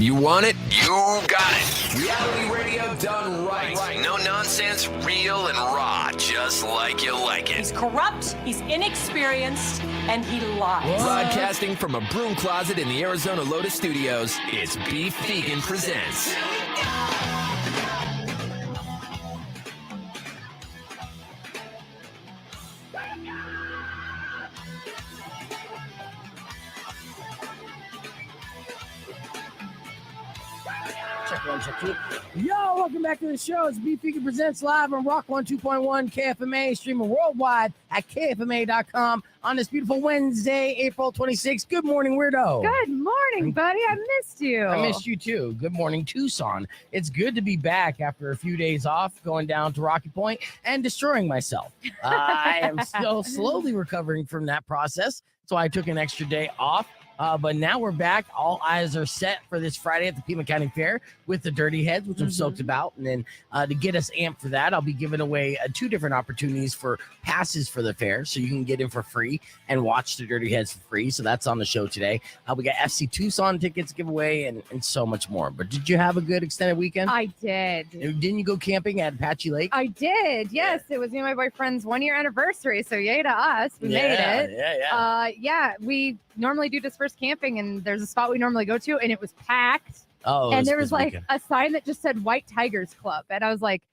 You want it? You got it. Reality radio done right. No nonsense, real and raw, just like you like it. He's corrupt, he's inexperienced, and he lies. Broadcasting from a broom closet in the Arizona Lotus Studios, it's Beef Vegan Presents. Yo, welcome back to the show. It's Beef Vegan Presents live on Rock 102.1 KFMA, streaming worldwide at KFMA.com on this beautiful Wednesday, April 26th. Good morning, Weirdo. Good morning, buddy. I missed you. I missed you too. Good morning, Tucson. It's good to be back after a few days off, going down to Rocky Point and destroying myself. I am still slowly recovering from that process, so I took an extra day off. But now we're back. All eyes are set for this Friday at the Pima County Fair with the Dirty Heads, which I'm stoked about. And then to get us amped for that, I'll be giving away two different opportunities for passes for the fair. So you can get in for free and watch the Dirty Heads for free. So that's on the show today. We got FC Tucson tickets giveaway and so much more. But did you have a good extended weekend? I did. Didn't you go camping at Apache Lake? I did. Yes. It was me and my boyfriend's 1-year anniversary. So yay to us. We made it. Yeah. We normally do dispersed camping, and there's a spot we normally go to, and it was packed. Oh, and there was like a sign that just said White Tigers Club. And I was like,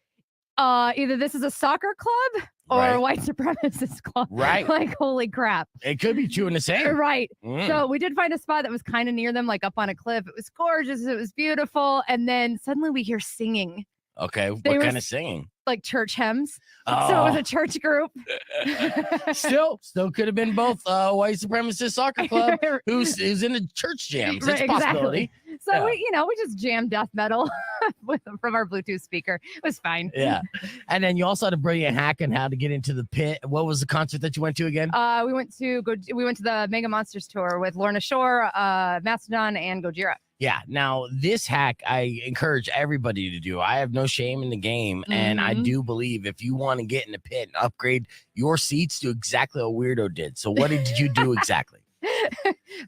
either this is a soccer club or a white supremacist club. Right. Like, holy crap. It could be two in the same. Right. So we did find a spot that was kind of near them, like up on a cliff. It was gorgeous. It was beautiful. And then suddenly we hear singing. Okay. What kind of singing? Like church hymns. Oh. So it was a church group. still could have been both white supremacist soccer club who's in the church jams. It's a possibility. So we just jammed death metal from our Bluetooth speaker. It was fine. Yeah. And then you also had a brilliant hack on how to get into the pit. What was the concert that you went to again? We went to the Mega Monsters tour with Lorna Shore, Mastodon, and Gojira. Yeah. Now, this hack, I encourage everybody to do. I have no shame in the game. And I do believe if you want to get in the pit and upgrade your seats, do exactly what Weirdo did. So what did you do exactly?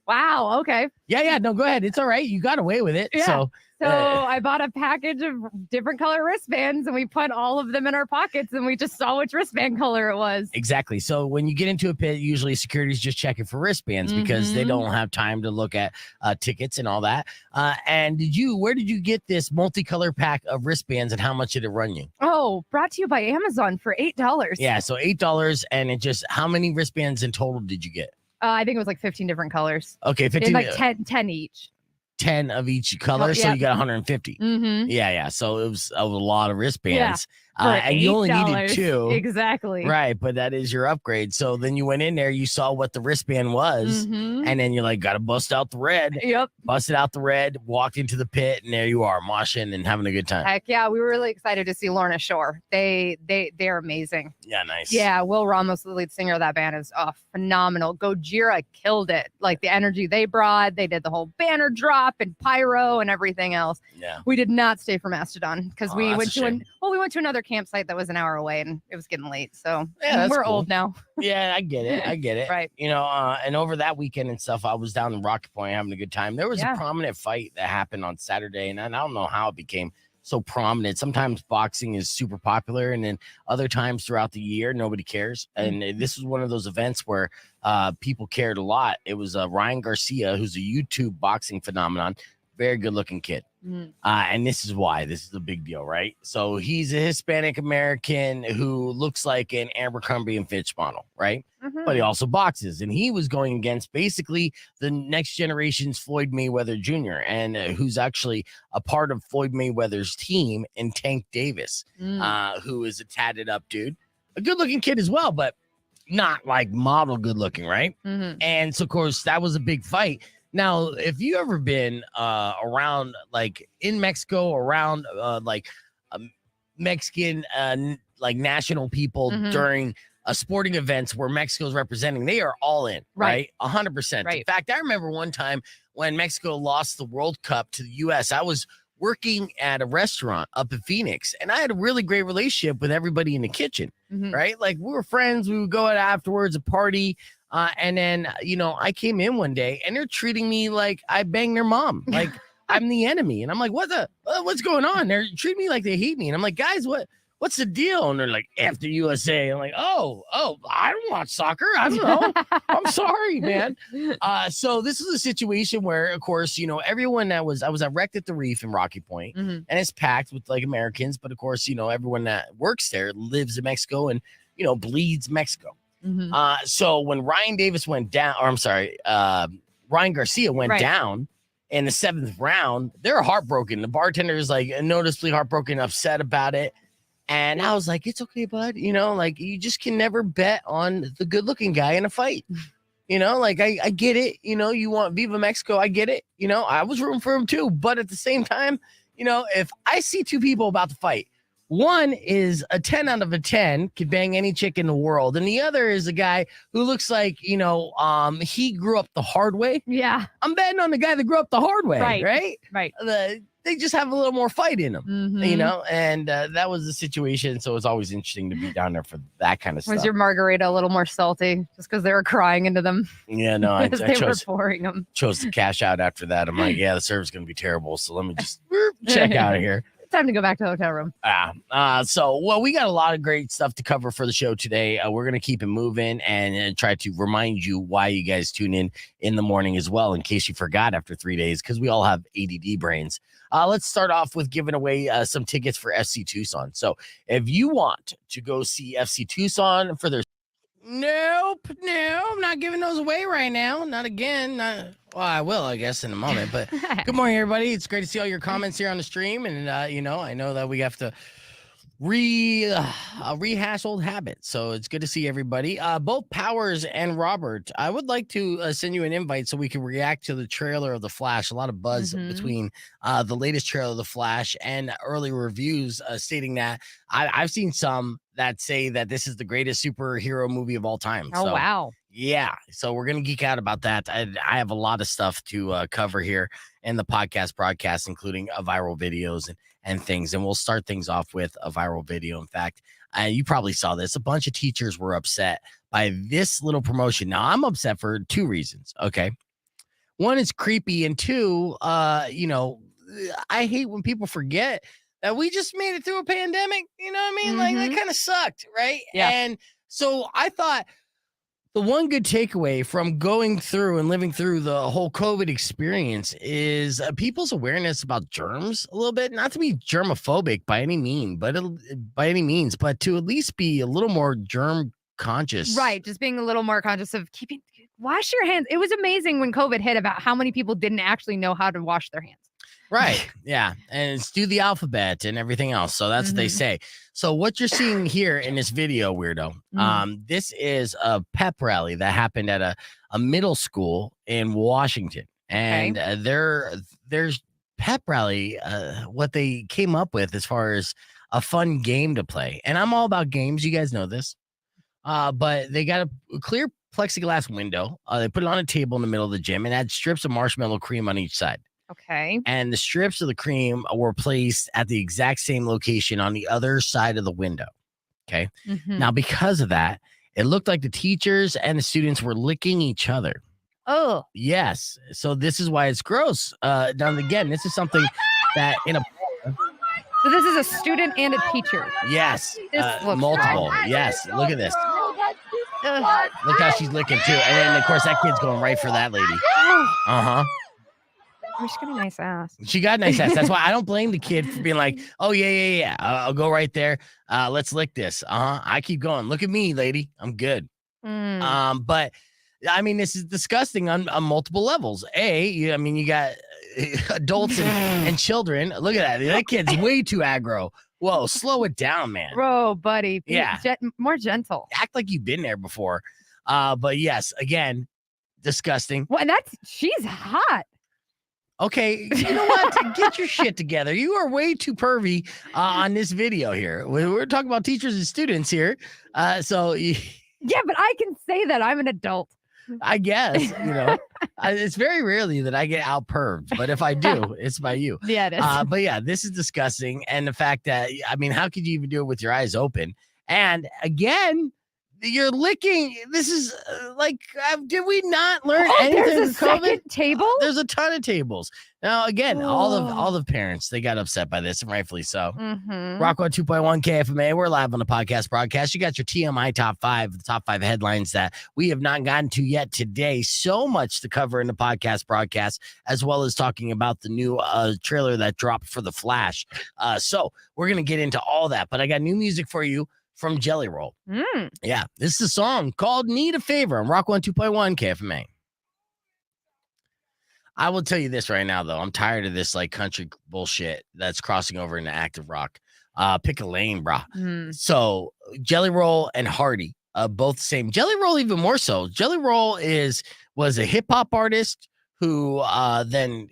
Wow. Okay. Yeah. No, go ahead. It's all right. You got away with it. Yeah. So I bought a package of different color wristbands, and we put all of them in our pockets, and we just saw which wristband color it was. Exactly. So when you get into a pit, usually security's just checking for wristbands because they don't have time to look at tickets and all that. And where did you get this multicolor pack of wristbands, and how much did it run you? Oh, brought to you by Amazon for $8. Yeah. So $8. And how many wristbands in total did you get? I think it was like 15 different colors. Okay. 15. Like 10 each. 10 of each color, so you got 150. Yeah. So it was a lot of wristbands. And you only needed 2. Exactly. Right, but that is your upgrade. So then you went in there, you saw what the wristband was, and then you're like, gotta bust out the red. Yep. Busted out the red, walked into the pit, and there you are, moshing and having a good time. Heck yeah, we were really excited to see Lorna Shore. They're amazing. Yeah, nice. Yeah, Will Ramos, the lead singer of that band, is phenomenal. Gojira killed it. Like the energy they brought, they did the whole banner drop and pyro and everything else. Yeah. We did not stay for Mastodon because we went to another campsite that was an hour away, and it was getting late. So we're old now. Yeah, I get it. Right. And over that weekend and stuff, I was down in Rocky Point having a good time. There was a prominent fight that happened on Saturday, and I don't know how it became so prominent. Sometimes boxing is super popular, and then other times throughout the year, nobody cares. And this was one of those events where people cared a lot. It was Ryan Garcia, who's a YouTube boxing phenomenon, very good looking kid. And this is why this is a big deal, right? So he's a Hispanic American who looks like an Abercrombie and Fitch model, right? But he also boxes, and he was going against basically the next generation's Floyd Mayweather Jr., and who's actually a part of Floyd Mayweather's team in Tank Davis, who is a tatted up dude, a good looking kid as well, but not like model good looking, right? And so of course that was a big fight. Now, if you ever been around, like in Mexico, around Mexican like national people during sporting events where Mexico's representing, they are all in, right? 100%. Right. In fact, I remember one time when Mexico lost the World Cup to the U.S., I was working at a restaurant up in Phoenix, and I had a really great relationship with everybody in the kitchen, right? Like we were friends. We would go out afterwards, a party. And then, I came in one day and they're treating me like I banged their mom. Like I'm the enemy. And I'm like, what's going on? They're treating me like they hate me. And I'm like, guys, what's the deal? And they're like, after USA. I'm like, oh, I don't watch soccer. I don't know. I'm sorry, man. So this is a situation where, of course, everyone I was at Wrecked at the Reef in Rocky Point, and it's packed with like Americans, but of course, everyone that works there lives in Mexico and, bleeds Mexico. So when Ryan Davis went down, or I'm sorry, Ryan Garcia went down in the 7th round, they're heartbroken. The bartender is like noticeably heartbroken, upset about it. And I was like, it's okay, bud. Like you just can never bet on the good looking guy in a fight. Like I get it. You want Viva Mexico. I get it. I was rooting for him too. But at the same time, if I see two people about to fight, one is a 10 out of a 10, could bang any chick in the world. And the other is a guy who looks like, he grew up the hard way. Yeah. I'm betting on the guy that grew up the hard way. Right. They just have a little more fight in them, and that was the situation. So it's always interesting to be down there for that kind of stuff. Was your margarita a little more salty just because they were crying into them? Yeah, no, I were pouring them. Chose to cash out after that. I'm like, yeah, the service is going to be terrible. So let me just check out of here. Time to go back to the hotel room. So we got a lot of great stuff to cover for the show today. We're going to keep it moving and try to remind you why you guys tune in the morning as well, in case you forgot after 3 days, because we all have ADD brains. Let's start off with giving away some tickets for FC Tucson. So if you want to go see FC Tucson for their... Nope, no, I'm not giving those away right now. Not again. Well, I will, I guess, in a moment. But good morning, everybody. It's great to see all your comments here on the stream. And, I know that we have to rehash old habits. So it's good to see everybody. Both Powers and Robert, I would like to send you an invite so we can react to the trailer of The Flash. A lot of buzz between the latest trailer of The Flash and early reviews stating that I've seen some that say that this is the greatest superhero movie of all time. Oh, wow. Yeah. So we're going to geek out about that. I have a lot of stuff to cover here in the podcast broadcast, including viral videos and things. And we'll start things off with a viral video. In fact, you probably saw this. A bunch of teachers were upset by this little promotion. Now, I'm upset for two reasons. Okay. One, is creepy. And two, I hate when people forget that we just made it through a pandemic. You know what I mean? Like, that kind of sucked, right? Yeah. And so I thought the one good takeaway from going through and living through the whole COVID experience is people's awareness about germs a little bit. Not to be germophobic by any means, but to at least be a little more germ conscious. Right. Just being a little more conscious of wash your hands. It was amazing when COVID hit about how many people didn't actually know how to wash their hands. Right. Yeah. And it's do the alphabet and everything else. So that's what they say. So what you're seeing here in this video, weirdo, this is a pep rally that happened at a middle school in Washington. And there's pep rally, what they came up with as far as a fun game to play. And I'm all about games. You guys know this. But they got a clear plexiglass window. They put it on a table in the middle of the gym and had strips of marshmallow cream on each side. Okay. And the strips of the cream were placed at the exact same location on the other side of the window. Okay. Now, because of that, it looked like the teachers and the students were licking each other. Oh, yes. So this is why it's gross. Now, again, this is something that in a... So this is a student and a teacher. Yes. This looks multiple. wrong. Yes. Look at this. Look how she's licking too. And then, of course, that kid's going right for that lady. Uh-huh. She's got a nice ass. She got a nice ass. That's why I don't blame the kid for being like, oh, yeah. I'll go right there. Let's lick this. I keep going. Look at me, lady. I'm good. But I mean, this is disgusting on multiple levels. You got adults and children. Look at that. That kid's way too aggro. Whoa, slow it down, man. Bro, buddy. Yeah. More gentle. Act like you've been there before. But yes, again, disgusting. Well, she's hot. Okay, you know what? Get your shit together. You are way too pervy on this video here. We're talking about teachers and students here. Yeah, but I can say that I'm an adult. I guess, it's very rarely that I get out perved, but if I do, it's by you. Yeah, it is. But yeah, this is disgusting. And the fact that, how could you even do it with your eyes open? And again, you're licking. This is did we not learn Oh, anything there's a from COVID? second table? There's a ton of tables. Now, again, all the parents, they got upset by this, and rightfully so. Rock 2.1 KFMA. We're live on the podcast broadcast. You got your TMI top 5, the top 5 headlines that we have not gotten to yet today. So much to cover in the podcast broadcast, as well as talking about the new trailer that dropped for The Flash. So we're going to get into all that, but I got new music for you from Jelly Roll. Yeah, this is a song called Need a Favor on Rock 2.1 KFMA. I will tell you this right now, though. I'm tired of this country bullshit that's crossing over into active rock. Pick a lane, brah. So Jelly Roll and Hardy, both the same. Jelly Roll even more so. Jelly Roll was a hip hop artist who then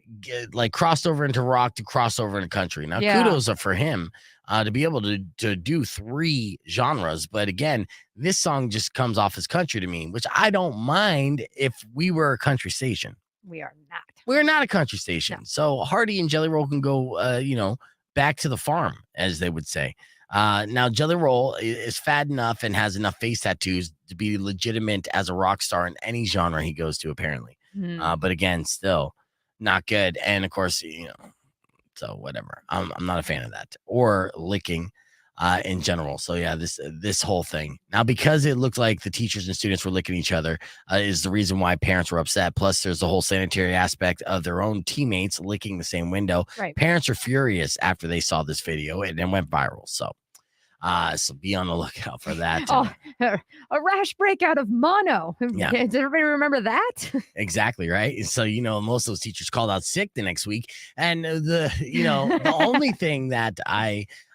crossed over into rock to cross over into country. Now, kudos are for him to be able to do 3 genres. But again, this song just comes off as country to me, which I don't mind if we were a country station. We are not. We're not a country station. No. So Hardy and Jelly Roll can go, back to the farm, as they would say. Now, Jelly Roll is fat enough and has enough face tattoos to be legitimate as a rock star in any genre he goes to, apparently. But again, still not good. And of course, so whatever. I'm not a fan of that or licking in general. So yeah, this whole thing now, because it looked like the teachers and students were licking each other, is the reason why parents were upset. Plus, there's the whole sanitary aspect of their own teammates licking the same window. Right. Parents are furious after they saw this video and it went viral. So be on the lookout for that. A rash breakout of mono. Yeah. Does everybody remember that? Exactly, right? So, most of those teachers called out sick the next week. And the only thing that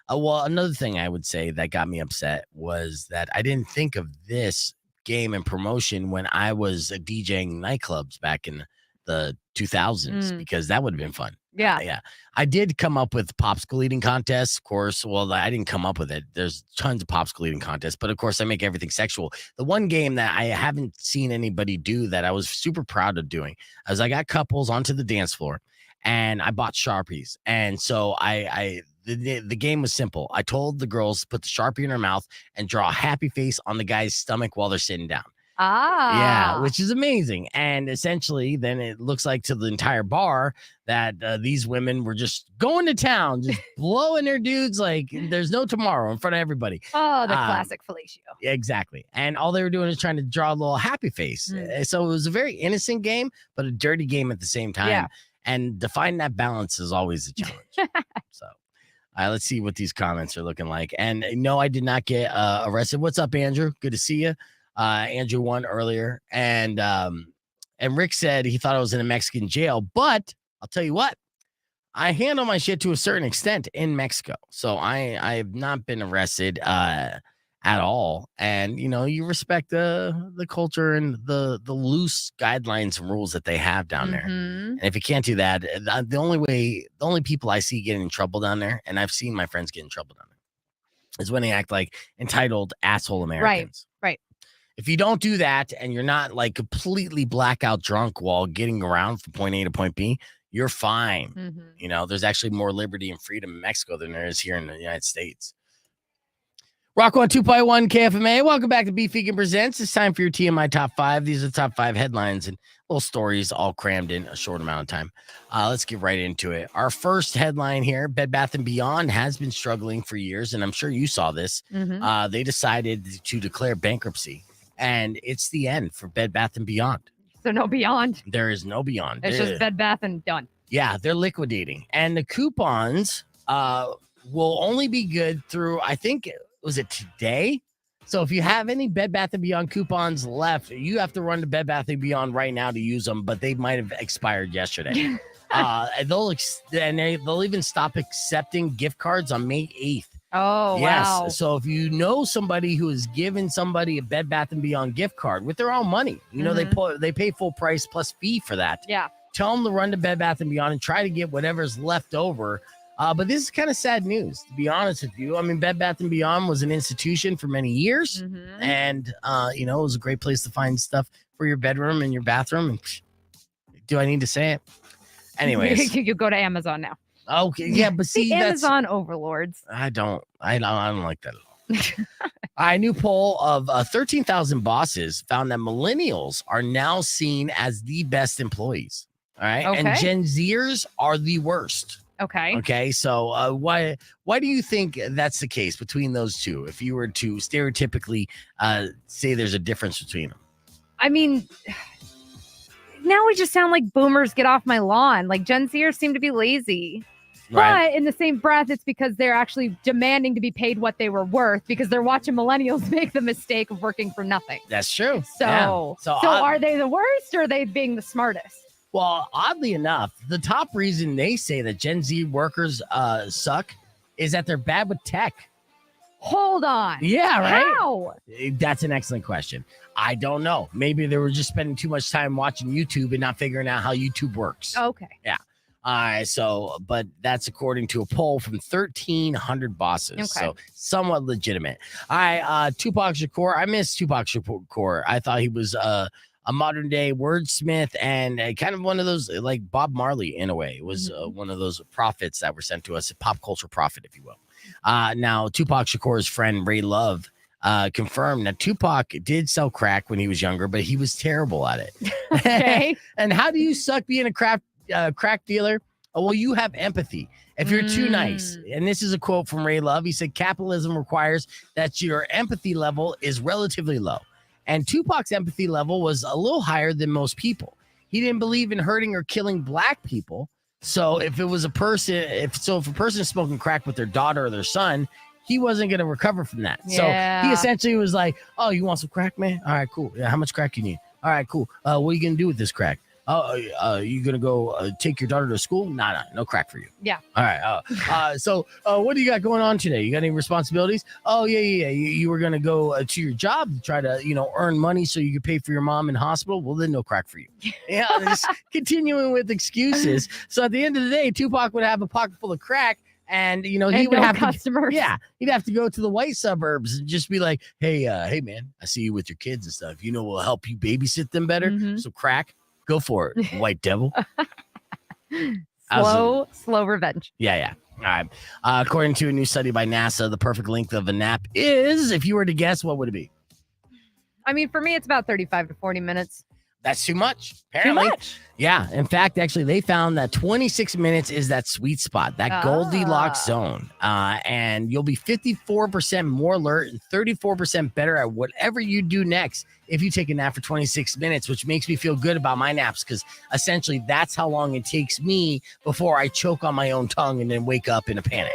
another thing I would say that got me upset was that I didn't think of this game and promotion when I was DJing nightclubs back in the 2000s, because that would have been fun. Yeah. I did come up with popsicle eating contests, of course. Well, I didn't come up with it. There's tons of popsicle eating contests, but of course I make everything sexual. The one game that I haven't seen anybody do that I was super proud of doing is I got couples onto the dance floor and I bought Sharpies. And so the game was simple. I told the girls to put the Sharpie in her mouth and draw a happy face on the guy's stomach while they're sitting down. Yeah, which is amazing. And essentially, then it looks like to the entire bar that these women were just going to town, just blowing their dudes like there's no tomorrow in front of everybody. Oh, the classic fellatio. Exactly. And all they were doing is trying to draw a little happy face. So it was a very innocent game, but a dirty game at the same time. Yeah. And to find that balance is always a challenge. So let's see what these comments are looking like. And no, I did not get arrested. What's up, Andrew? Good to see you. Andrew won earlier. And Rick said he thought I was in a Mexican jail. But I'll tell you what, I handle my shit to a certain extent in Mexico. So I have not been arrested at all. And, you respect the culture and the loose guidelines and rules that they have down there. And if you can't do that, the only people I see getting in trouble down there, and I've seen my friends get in trouble down there, is when they act like entitled asshole Americans. Right. If you don't do that and you're not completely blackout drunk while getting around from point A to point B, you're fine. There's actually more liberty and freedom in Mexico than there is here in the United States. Rock 2.1 KFMA. Welcome back to Beef Vegan Presents. It's time for your TMI Top 5. These are the top 5 headlines and little stories all crammed in a short amount of time. Let's get right into it. Our first headline here, Bed Bath & Beyond has been struggling for years, and I'm sure you saw this. They decided to declare bankruptcy, and it's the end for Bed Bath & Beyond. So no Beyond. There is no Beyond. It's just Bed Bath and done. Yeah, they're liquidating. And the coupons will only be good through, I think, was it today? So if you have any Bed Bath & Beyond coupons left, you have to run to Bed Bath & Beyond right now to use them, but they might have expired yesterday. They'll even stop accepting gift cards on May 8th. Oh, yes. Wow. So if you know somebody who has given somebody a Bed Bath & Beyond gift card with their own money, they pay full price plus fee for that. Yeah. Tell them to run to Bed Bath & Beyond and try to get whatever's left over. But this is kind of sad news, to be honest with you. I mean, Bed Bath & Beyond was an institution for many years, and, it was a great place to find stuff for your bedroom and your bathroom. And do I need to say it? Anyways. You go to Amazon now. Okay, yeah, but see, the Amazon overlords. I don't like that at all. A new poll of 13,000 bosses found that millennials are now seen as the best employees. All right. And Okay. Gen Zers are the worst. Okay. Okay. So why do you think that's the case between those two? If you were to stereotypically say there's a difference between them. I mean, now we just sound like boomers, get off my lawn. Like Gen Zers seem to be lazy. Right. But in the same breath, it's because they're actually demanding to be paid what they were worth because they're watching millennials make the mistake of working for nothing. That's true. So, Yeah. so are they the worst or are they being the smartest? Well, oddly enough, the top reason they say that Gen Z workers suck is that they're bad with tech. Hold on. Yeah, right? How? That's an excellent question. I don't know. Maybe they were just spending too much time watching YouTube and not figuring out how YouTube works. Okay. Yeah. But that's according to a poll from 1,300 bosses. Okay. So somewhat legitimate. Tupac Shakur. I miss Tupac Shakur. I thought he was a modern day wordsmith and kind of one of those like Bob Marley in a way. It was one of those prophets that were sent to us, a pop culture prophet, if you will. Now, Tupac Shakur's friend Ray Love confirmed that Tupac did sell crack when he was younger, but he was terrible at it. Okay. And how do you suck being a crack dealer? Oh, well, you have empathy. If you're too nice, and this is a quote from Ray Love, he said, capitalism requires that your empathy level is relatively low. And Tupac's empathy level was a little higher than most people. He didn't believe in hurting or killing black people. So if a person is smoking crack with their daughter or their son, he wasn't going to recover from that. Yeah. So he essentially was like, oh, you want some crack, man? All right, cool. Yeah, how much crack you need? All right, cool. What are you going to do with this crack? You going to go take your daughter to school? Nah, no crack for you. Yeah. All right. So what do you got going on today? You got any responsibilities? Oh, yeah. You were going to go to your job to try to, earn money so you could pay for your mom in hospital. Well, then no crack for you. Yeah. Just continuing with excuses. So at the end of the day, Tupac would have a pocket full of crack. And he would have customers. He'd have to go to the white suburbs and just be like, hey man, I see you with your kids and stuff. We'll help you babysit them better. So crack, go for it, white devil. Slow revenge. Yeah. All right. According to a new study by NASA, the perfect length of a nap is, if you were to guess, what would it be? I mean, for me, it's about 35 to 40 minutes. That's too much. Apparently. Too much. Yeah. In fact, actually, they found that 26 minutes is that sweet spot, that Goldilocks zone. And you'll be 54% more alert and 34% better at whatever you do next if you take a nap for 26 minutes, which makes me feel good about my naps because essentially that's how long it takes me before I choke on my own tongue and then wake up in a panic.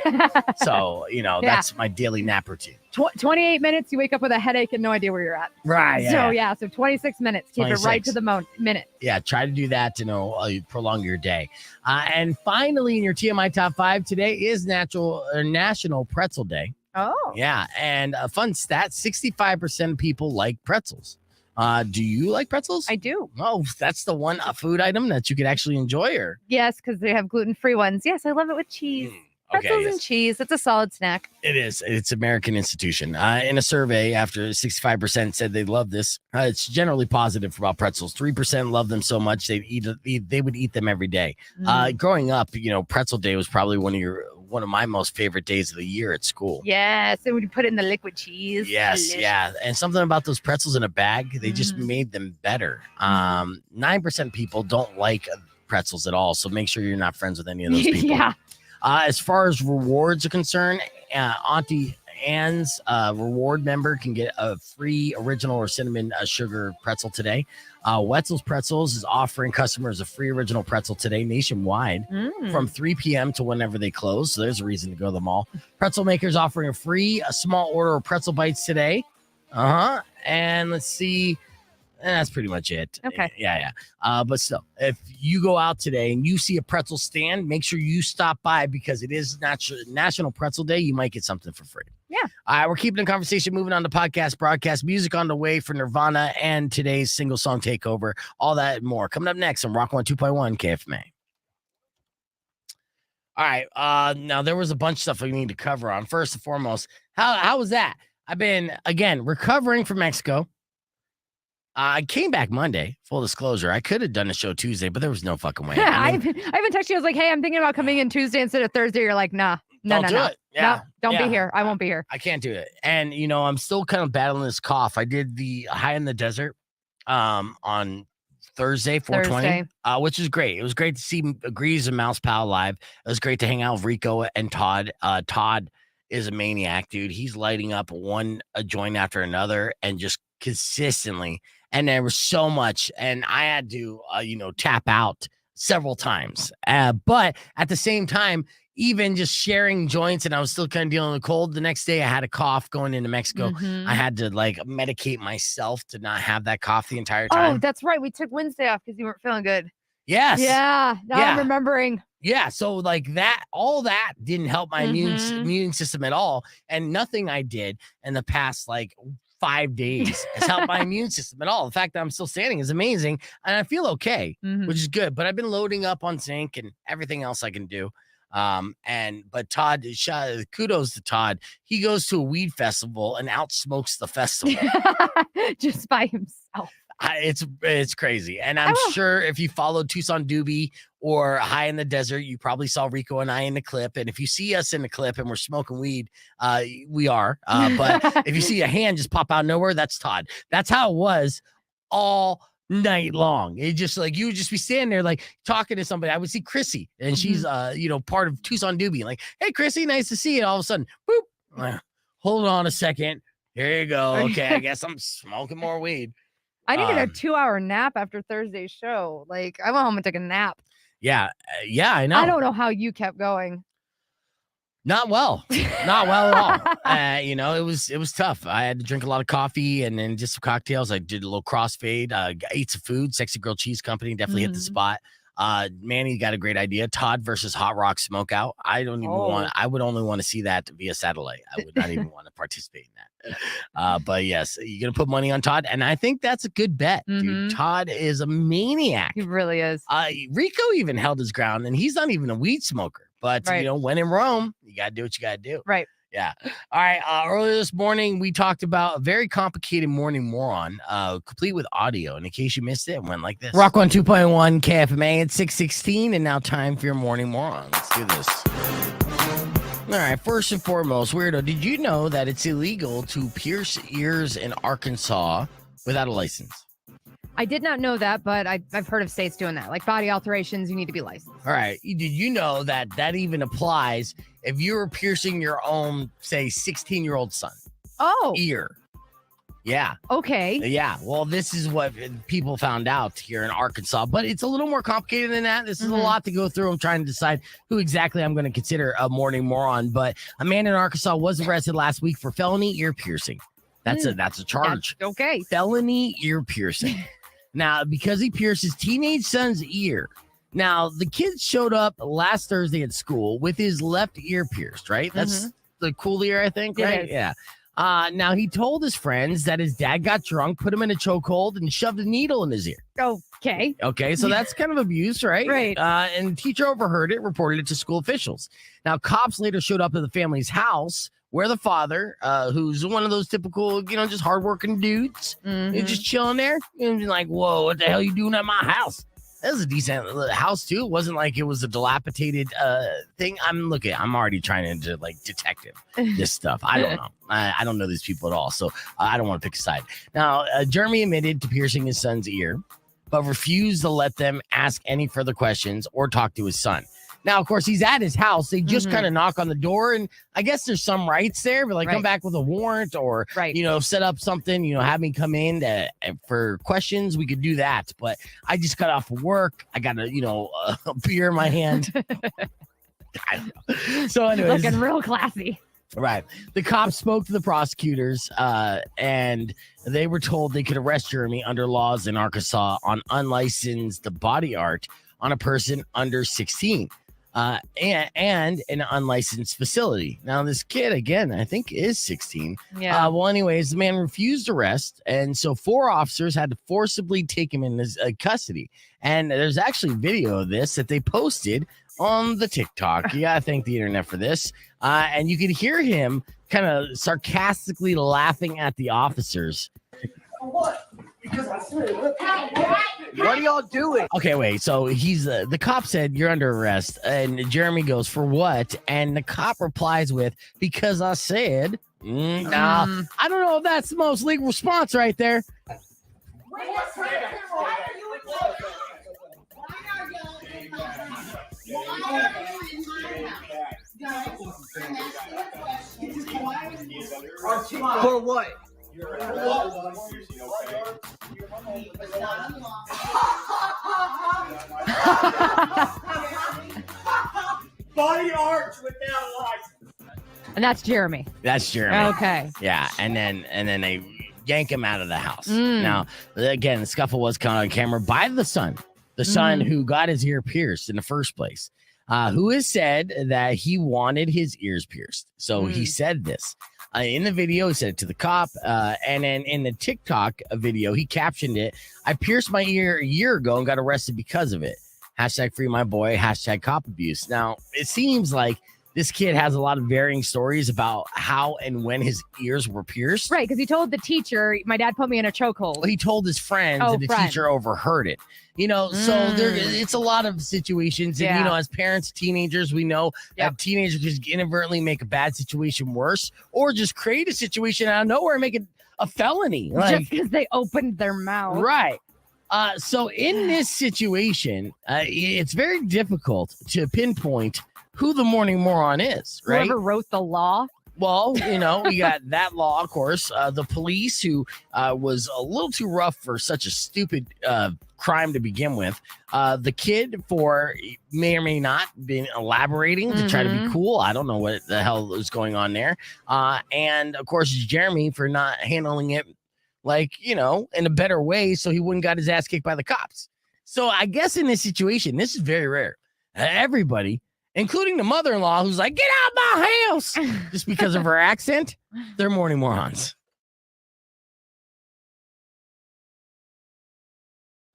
So, that's my daily nap routine. 28 minutes, you wake up with a headache and no idea where you're at. Right. Yeah. So 26 minutes. Keep 26. it right to the minute. Yeah, try to do that to prolong your day. And finally, in your TMI top 5 today is National Pretzel Day. Oh. Yeah, and a fun stat: 65% of people like pretzels. Do you like pretzels? I do. Oh, that's the one food item that you could actually enjoy, or yes, because they have gluten-free ones. Yes, I love it with cheese. Pretzels and cheese. It's a solid snack. It is. It's American institution. In a survey, after 65% said they love this, it's generally positive about pretzels. 3% love them so much they would eat them every day. Growing up, Pretzel Day was probably one of my most favorite days of the year at school. Yes, and when you put it in the liquid cheese. Yes, delicious. yeah. And something about those pretzels in a bag, they just made them better. 9% people don't like pretzels at all, so make sure you're not friends with any of those people. Yeah. As far as rewards are concerned, Auntie Anne's reward member can get a free original or cinnamon sugar pretzel today. Wetzel's Pretzels is offering customers a free original pretzel today nationwide from 3 p.m. to whenever they close. So there's a reason to go to the mall. Pretzel Makers offering a small order of pretzel bites today. And let's see. And that's pretty much it. Okay. Yeah. But still, if you go out today and you see a pretzel stand, make sure you stop by because it is National Pretzel Day. You might get something for free. Yeah. All right, we're keeping the conversation moving on to podcast broadcast. Music on the way for Nirvana and today's single song takeover. All that and more coming up next on Rock 102.1 KFMA. All right. Now there was a bunch of stuff we need to cover on. First and foremost, how was that? I've been recovering from Mexico. I came back Monday, full disclosure. I could have done a show Tuesday, but there was no fucking way. I even texted you. I was like, hey, I'm thinking about coming in Tuesday instead of Thursday. You're like, nah. No. Yeah. No, don't be here. I won't be here. I can't do it. And I'm still kind of battling this cough. I did the High in the Desert on Thursday, 420, which is great. It was great to see Grease and Mouse Pal live. It was great to hang out with Rico and Todd. Todd is a maniac, dude. He's lighting up a joint after another and just consistently. And there was so much, and I had to, tap out several times. But at the same time, even just sharing joints, and I was still kind of dealing with the cold. The next day I had a cough going into Mexico. I had to medicate myself to not have that cough the entire time. Oh, that's right. We took Wednesday off because you weren't feeling good. Yes. Yeah. Now I'm remembering. Yeah. So all that didn't help my immune system at all. And nothing I did in the past 5 days has helped my immune system at all. The fact that I'm still standing is amazing. And I feel okay, which is good. But I've been loading up on zinc and everything else I can do. But Todd, kudos to Todd. He goes to a weed festival and outsmokes the festival just by himself. It's crazy. And I'm sure if you followed Tucson Doobie or High in the Desert, you probably saw Rico and I in the clip. And if you see us in the clip and we're smoking weed, we are. But if you see a hand just pop out of nowhere, that's Todd. That's how it was all night long. It just you would just be standing there talking to somebody. I would see Chrissy, and she's part of Tucson Doobie. Hey Chrissy, nice to see you. All of a sudden, boop. Hold on a second. Here you go. Okay, I guess I'm smoking more weed. I needed a 2-hour nap after Thursday's show. I went home and took a nap. Yeah, I know. I don't know how you kept going. Not well at all. It was tough. I had to drink a lot of coffee and then just some cocktails. I did a little crossfade. Ate some food. Sexy Girl Cheese Company definitely hit the spot. Manny got a great idea. Todd versus Hot Rock Smokeout. I don't even I would only want to see that via satellite. I would not even want to participate in that. But yes, you're gonna put money on Todd, and I think that's a good bet, dude. Todd is a maniac. He really is. Rico even held his ground, and he's not even a weed smoker. But when in Rome, you gotta do what you gotta do. Right. Yeah. All right. Earlier this morning, we talked about a very complicated morning moron, complete with audio. And in case you missed it, it went like this. Rock 102.1 KFMA at 6:16, and now time for your morning moron. Let's do this. All right. First and foremost, Weirdo, did you know that it's illegal to pierce ears in Arkansas without a license? I did not know that, but I've heard of states doing that. Like body alterations, you need to be licensed. All right. Did you know that even applies if you were piercing your own, say, 16-year-old son? Oh. Ear. Yeah. Okay. Yeah. Well, this is what people found out here in Arkansas, but it's a little more complicated than that. This is a lot to go through. I'm trying to decide who exactly I'm going to consider a morning moron, but a man in Arkansas was arrested last week for felony ear piercing. That's a charge. That's okay. Felony ear piercing. Now, because he pierced his teenage son's ear. Now, the kid showed up last Thursday at school with his left ear pierced, right? That's the cool ear, I think, right? Yeah. Now, he told his friends that his dad got drunk, put him in a chokehold, and shoved a needle in his ear. Okay. Okay, so that's kind of abuse, right? Right. And the teacher overheard it, reported it to school officials. Now, cops later showed up at the family's house where the father, who's one of those typical, just hardworking dudes, is just chilling there and like, whoa, what the hell are you doing at my house? That was a decent house too. It wasn't like it was a dilapidated thing. I'm already trying to detective this stuff. I don't know. I don't know these people at all. So I don't want to pick a side. Now, Jeremy admitted to piercing his son's ear, but refused to let them ask any further questions or talk to his son. Now, of course, he's at his house. They just kind of knock on the door, and I guess there's some rights there, but come back with a warrant or, set up something, have me come in for questions. We could do that. But I just got off of work. I got a beer in my hand. I don't know. So anyways. Looking real classy. Right. The cops spoke to the prosecutors, and they were told they could arrest Jeremy under laws in Arkansas on unlicensed body art on a person under 16. And an unlicensed facility. Now, this kid, again, I think is 16. Yeah. Well, anyways, the man refused arrest. And so 4 officers had to forcibly take him in his custody. And there's actually video of this that they posted on the TikTok. You got to thank the internet for this. And you could hear him kind of sarcastically laughing at the officers. What? What are y'all doing? Okay, wait. So he's the cop said you're under arrest, and Jeremy goes for what? And the cop replies with, "Because I said." Nah, I don't know if that's the most legal response right there. For what? Body arch without a license. And that's Jeremy. That's Jeremy. Okay. Yeah, and then they yank him out of the house. Now, again, the scuffle was caught on camera by the son who got his ear pierced in the first place, who has said that he wanted his ears pierced. So he said this in the video. He said it to the cop, and then in the TikTok video, he captioned it: "I pierced my ear a year ago and got arrested because of it. Hashtag free my boy. Hashtag cop abuse." Now, it seems like this kid has a lot of varying stories about how and when his ears were pierced. Right, because he told the teacher, my dad put me in a chokehold. Well, he told his friends, and the teacher overheard it. So it's a lot of situations. And, as parents, teenagers, we know that teenagers just inadvertently make a bad situation worse, or just create a situation out of nowhere and make it a felony. Just because they opened their mouth. Right. So in this situation, it's very difficult to pinpoint who the morning moron is, right? Whoever wrote the law. Well, we got that law, of course. The police, who was a little too rough for such a stupid crime to begin with. The kid, for may or may not been elaborating to try to be cool. I don't know what the hell was going on there. And of course, Jeremy for not handling it in a better way, so he wouldn't got his ass kicked by the cops. So I guess in this situation, this is very rare. Everybody, including the mother-in-law, who's like, "Get out of my house," just because of her accent, they're morning morons.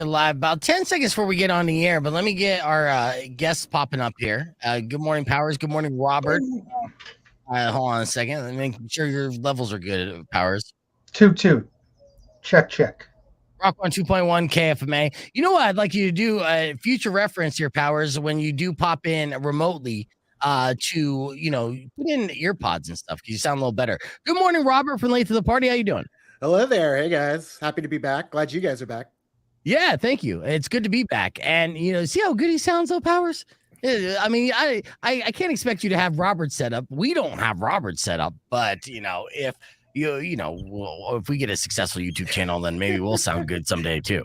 Live about 10 seconds before we get on the air, but let me get our guests popping up here. Good morning, Powers. Good morning, Robert. Hold on a second. Let me make sure your levels are good, Powers. 2-2. Check. Rock 1 2.1 KFMA. You know what I'd like you to do? Future reference here, Powers, when you do pop in remotely to, put in ear pods and stuff because you sound a little better. Good morning, Robert from Late to the Party. How you doing? Hello there. Hey, guys. Happy to be back. Glad you guys are back. Yeah, thank you. It's good to be back. And, see how good he sounds, though, Powers? I mean, I can't expect you to have Robert set up. We don't have Robert set up, but, if if we get a successful YouTube channel, then maybe we'll sound good someday too.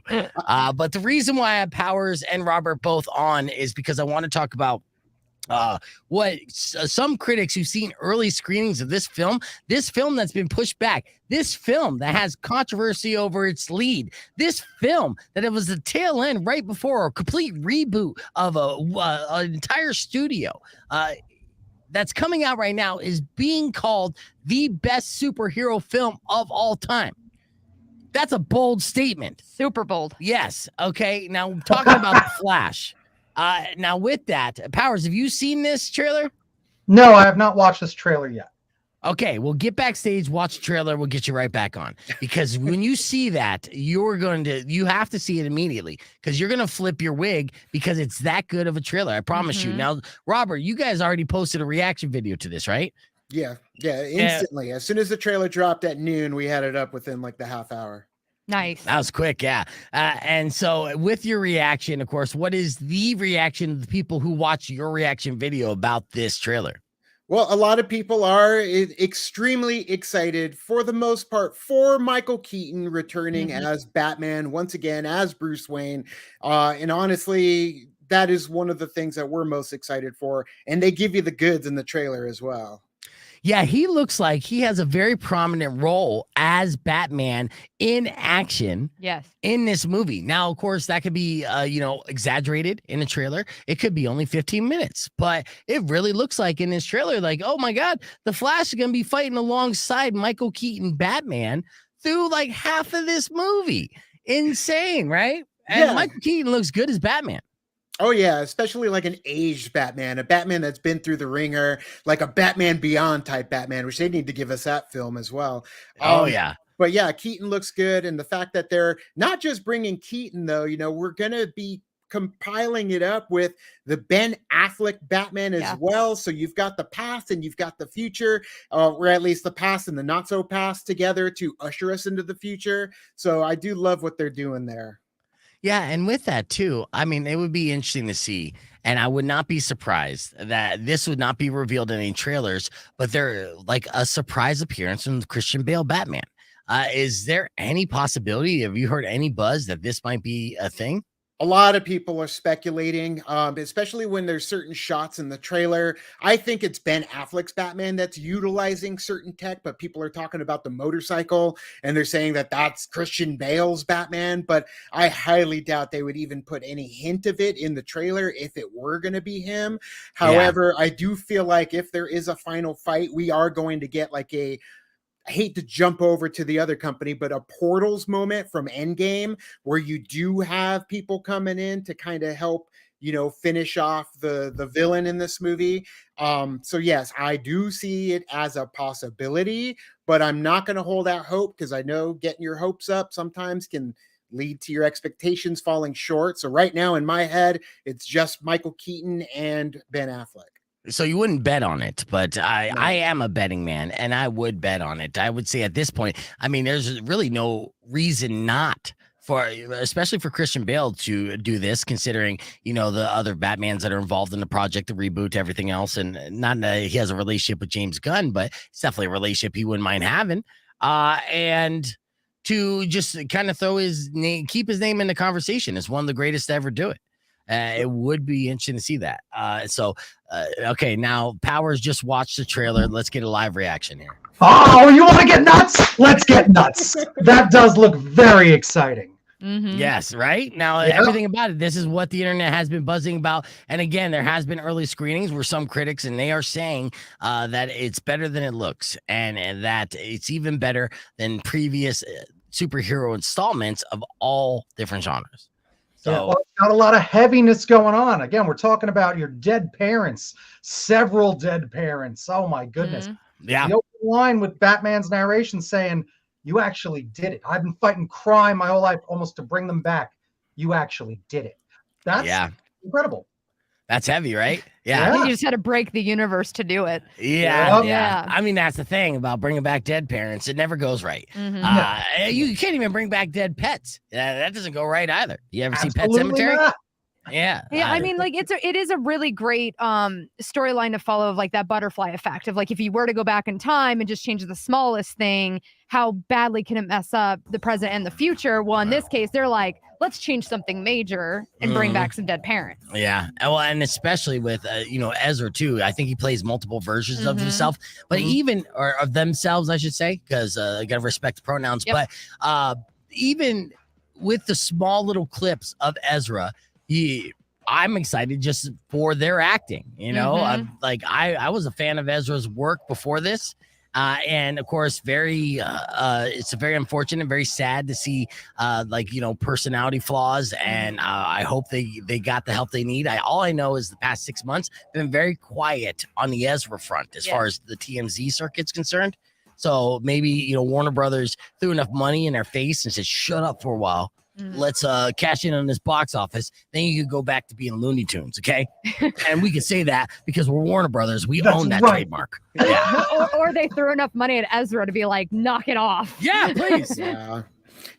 But the reason why I have Powers and Robert both on is because I want to talk about what some critics who've seen early screenings of this film that's been pushed back, this film that has controversy over its lead, this film that it was the tail end right before a complete reboot of an entire studio. That's coming out right now is being called the best superhero film of all time. That's a bold statement. Super bold. Yes. Okay. Now talking about The Flash. Now with that, Powers, have you seen this trailer? No, I have not watched this trailer yet. Okay, well, get backstage, watch the trailer. We'll get you right back on, because when you see that, you have to see it immediately, because you're going to flip your wig, because it's that good of a trailer. I promise you. Now, Robert, you guys already posted a reaction video to this, right? Yeah, instantly. As soon as the trailer dropped at noon, we had it up within like the half hour. Nice. That was quick, yeah. And so with your reaction, of course, what is the reaction of the people who watch your reaction video about this trailer? Well, a lot of people are extremely excited, for the most part, for Michael Keaton returning as Batman once again, as Bruce Wayne. And honestly, that is one of the things that we're most excited for. And they give you the goods in the trailer as well. Yeah, he looks like he has a very prominent role as Batman in action. Yes. In this movie. Now, of course, that could be, exaggerated in a trailer. It could be only 15 minutes, but it really looks like in this trailer, like, oh my God, the Flash is going to be fighting alongside Michael Keaton Batman through like half of this movie. Insane, right? And Michael Keaton looks good as Batman. Oh, yeah, especially like an aged Batman, a Batman that's been through the ringer, like a Batman Beyond type Batman, which they need to give us that film as well. Oh, yeah. But yeah, Keaton looks good. And the fact that they're not just bringing Keaton, though, we're going to be compiling it up with the Ben Affleck Batman as well. So you've got the past and you've got the future, or at least the past and the not so past together to usher us into the future. So I do love what they're doing there. Yeah, and with that too, I mean, it would be interesting to see, and I would not be surprised that this would not be revealed in any trailers, but they're like a surprise appearance from Christian Bale Batman. Is there any possibility? Have you heard any buzz that this might be a thing? A lot of people are speculating, especially when there's certain shots in the trailer. I think it's Ben Affleck's Batman that's utilizing certain tech, but people are talking about the motorcycle and they're saying that that's Christian Bale's Batman. But I highly doubt they would even put any hint of it in the trailer if it were going to be him. However, I do feel like if there is a final fight, we are going to get like I hate to jump over to the other company, but a Portals moment from Endgame where you do have people coming in to kind of help, finish off the villain in this movie. So yes, I do see it as a possibility, but I'm not going to hold out hope because I know getting your hopes up sometimes can lead to your expectations falling short. So right now in my head, it's just Michael Keaton and Ben Affleck. So you wouldn't bet on it, but I am a betting man and I would bet on it. I would say at this point, I mean, there's really no reason not for, especially for Christian Bale to do this, considering, the other Batmans that are involved in the project, the reboot, everything else. And not that he has a relationship with James Gunn, but it's definitely a relationship he wouldn't mind having. And to just kind of throw his name, keep his name in the conversation as one of the greatest to ever do it. It would be interesting to see that. Okay, now Powers just watched the trailer. Let's get a live reaction here. Oh, you want to get nuts? Let's get nuts. That does look very exciting. Mm-hmm. Yes, right? Now, everything about it, this is what the internet has been buzzing about. And again, there has been early screenings where some critics, and they are saying that it's better than it looks and that it's even better than previous superhero installments of all different genres. So well, it's got a lot of heaviness going on. Again, we're talking about your dead parents, several dead parents. Oh my goodness. Mm-hmm. Yeah. The open line with Batman's narration saying, you actually did it. I've been fighting crime my whole life almost to bring them back. You actually did it. That's incredible. That's heavy, right? Yeah. You just had to break the universe to do it. Yeah. I mean, that's the thing about bringing back dead parents. It never goes right. Mm-hmm. You can't even bring back dead pets. That doesn't go right either. You ever see Pet Cemetery? Not. Yeah. I mean, like it is a really great storyline to follow of like that butterfly effect of like if you were to go back in time and just change the smallest thing, how badly can it mess up the present and the future? Well, in this case, they're like, let's change something major and bring back some dead parents. Yeah. Well, and especially with Ezra too. I think he plays multiple versions of himself, but even or of themselves, I should say, because I gotta respect the pronouns. Yep. But even with the small little clips of Ezra, I'm excited just for their acting. I was a fan of Ezra's work before this. And of course, it's very unfortunate, very sad to see, personality flaws. And I hope they got the help they need. All I know is the past 6 months been very quiet on the Ezra front as far as the TMZ circuit's concerned. So maybe, Warner Brothers threw enough money in their face and said, shut up for a while. Let's cash in on this box office. Then you could go back to being Looney Tunes, okay? And we can say that because we're Warner Brothers. We own that trademark. Yeah. or they threw enough money at Ezra to be like, knock it off. Yeah, please. And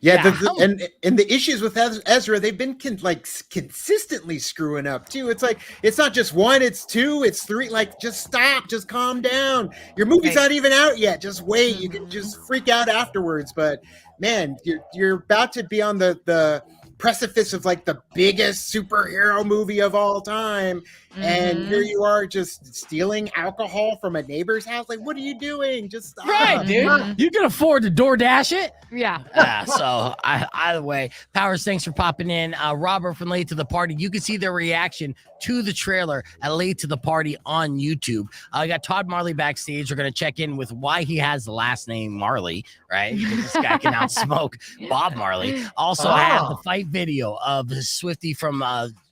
the issues with Ezra, they've been consistently screwing up too. It's like it's not just one, it's two, it's three. Like, just stop, just calm down. Your movie's not even out yet. Just wait. You can just freak out afterwards. But man, you're about to be on the precipice of like the biggest superhero movie of all time, and here you are just stealing alcohol from a neighbor's house. Like, what are you doing? Just stop. Right, dude. You can afford to DoorDash it. Yeah. So either way, Powers, thanks for popping in. Robert from Late to the Party, you can see their reaction to the trailer at Late to the Party on YouTube. I got Todd Marley backstage. We're going to check in with why he has the last name Marley, right? Because this guy can outsmoke Bob Marley. Also, I have the fight video of Swifty from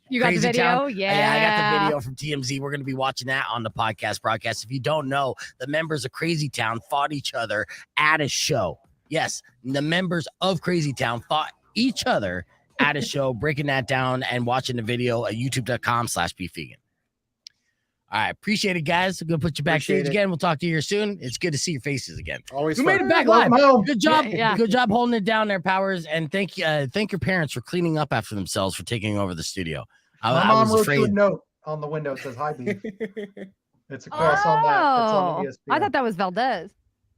you got Crazy the video? Town. Yeah. I got the video from TMZ. We're going to be watching that on the podcast broadcast. If you don't know, the members of Crazy Town fought each other at a show. Yes, the members of Crazy Town fought each other at a show, breaking that down and watching the video at youtube.com/beefvegan. All right, appreciate it, guys. I'm gonna put you backstage again. We'll talk to you here soon. It's good to see your faces again. Always you fun. made it back live. Good job. Good job holding it down there, Powers. And thank your parents for cleaning up after themselves for taking over the studio. My mom wrote you a note on the window. It says hi, Beef. It's across on that. It's on the ESPN. I thought that was Valdez.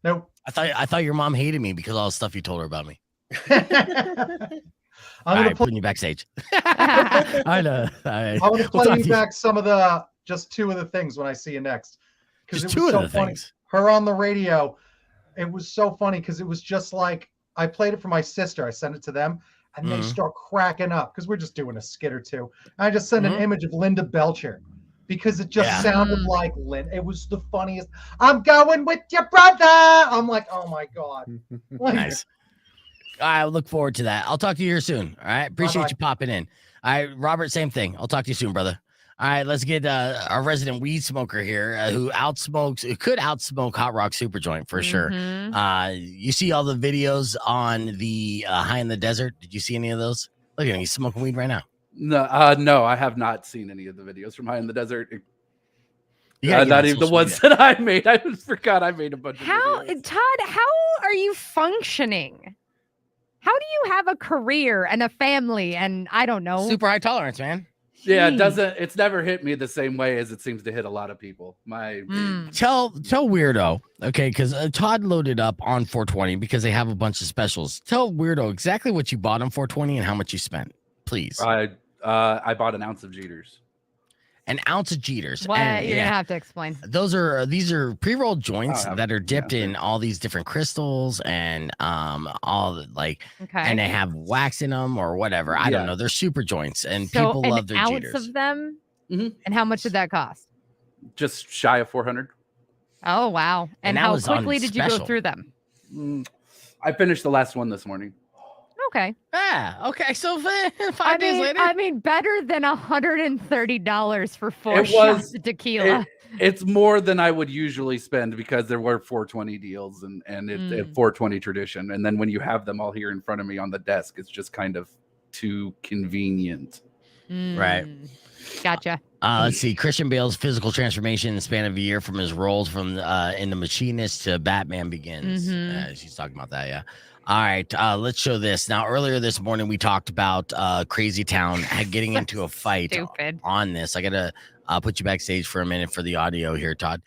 Nope. I thought your mom hated me because of all the stuff you told her about me. I'm putting you backstage. I know. I'm gonna play you back some of the two of the things when I see you next. Because it was so funny. Things. Her on the radio. It was so funny because it was just like I played it for my sister. I sent it to them and they start cracking up because we're just doing a skit or two. And I just sent an image of Linda Belcher because it just sounded like Linda. It was the funniest. I'm going with your brother. I'm like, oh my God. Nice. I look forward to that. I'll talk to you here soon. All right. Appreciate you popping in. All right, Robert, same thing. I'll talk to you soon, brother. All right, let's get our resident weed smoker here who could outsmoke Hot Rock Super Joint for sure. You see all the videos on the High in the Desert? Did you see any of those? Look at him. He's smoking weed right now. No, I have not seen any of the videos from High in the Desert. Not even the ones that I made. I forgot I made a bunch of videos. Todd, how are you functioning? How do you have a career and a family and I don't know? Super high tolerance, man. Yeah, it's never hit me the same way as it seems to hit a lot of people. Tell Weirdo, okay, because Todd loaded up on 420 because they have a bunch of specials. Tell Weirdo exactly what you bought on 420 and how much you spent, please. I bought an ounce of Jeters. An ounce of Jeters. What? You're gonna have to explain. These are pre-rolled joints that are dipped in all these different crystals and and they have wax in them or whatever. I don't know. They're super joints and people love their Jeters. An ounce of them. And how much did that cost? Just shy of 400. Oh wow! And how quickly did you go through them? I finished the last one this morning. Okay. Okay. So 5 days later. I mean, better than $130 for 4 shots of tequila. It's more than I would usually spend because there were 420 deals and it's a 420 tradition. And then when you have them all here in front of me on the desk, it's just kind of too convenient. Right. Gotcha. Let's see. Christian Bale's physical transformation in the span of a year from his roles from in The Machinist to Batman Begins. She's talking about that. Yeah. All right, let's show this. Now, earlier this morning, we talked about Crazy Town getting into a fight on this. I got to put you backstage for a minute for the audio here, Todd.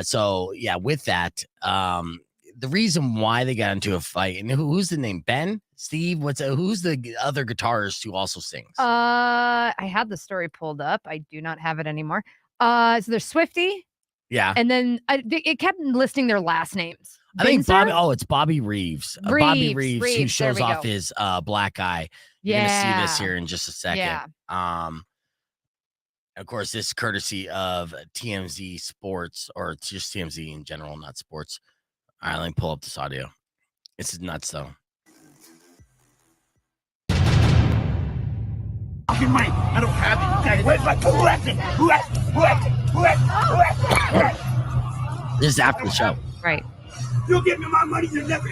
So, yeah, with that, the reason why they got into a fight, and who's the name? Ben? Steve? Who's the other guitarist who also sings? I had the story pulled up. I do not have it anymore. So there's Swifty. Yeah. And then it kept listing their last names. I think Bobby. Oh, it's Bobby Reeves. Bobby Reeves who shows off his black eye. You're gonna see this here in just a second. Yeah. Of course, this is courtesy of TMZ Sports, or it's just TMZ in general, not sports. All right, let me pull up this audio. This is nuts, though. Money. I don't have it. Where's my This is after the show. Right. You'll give me my money. You're never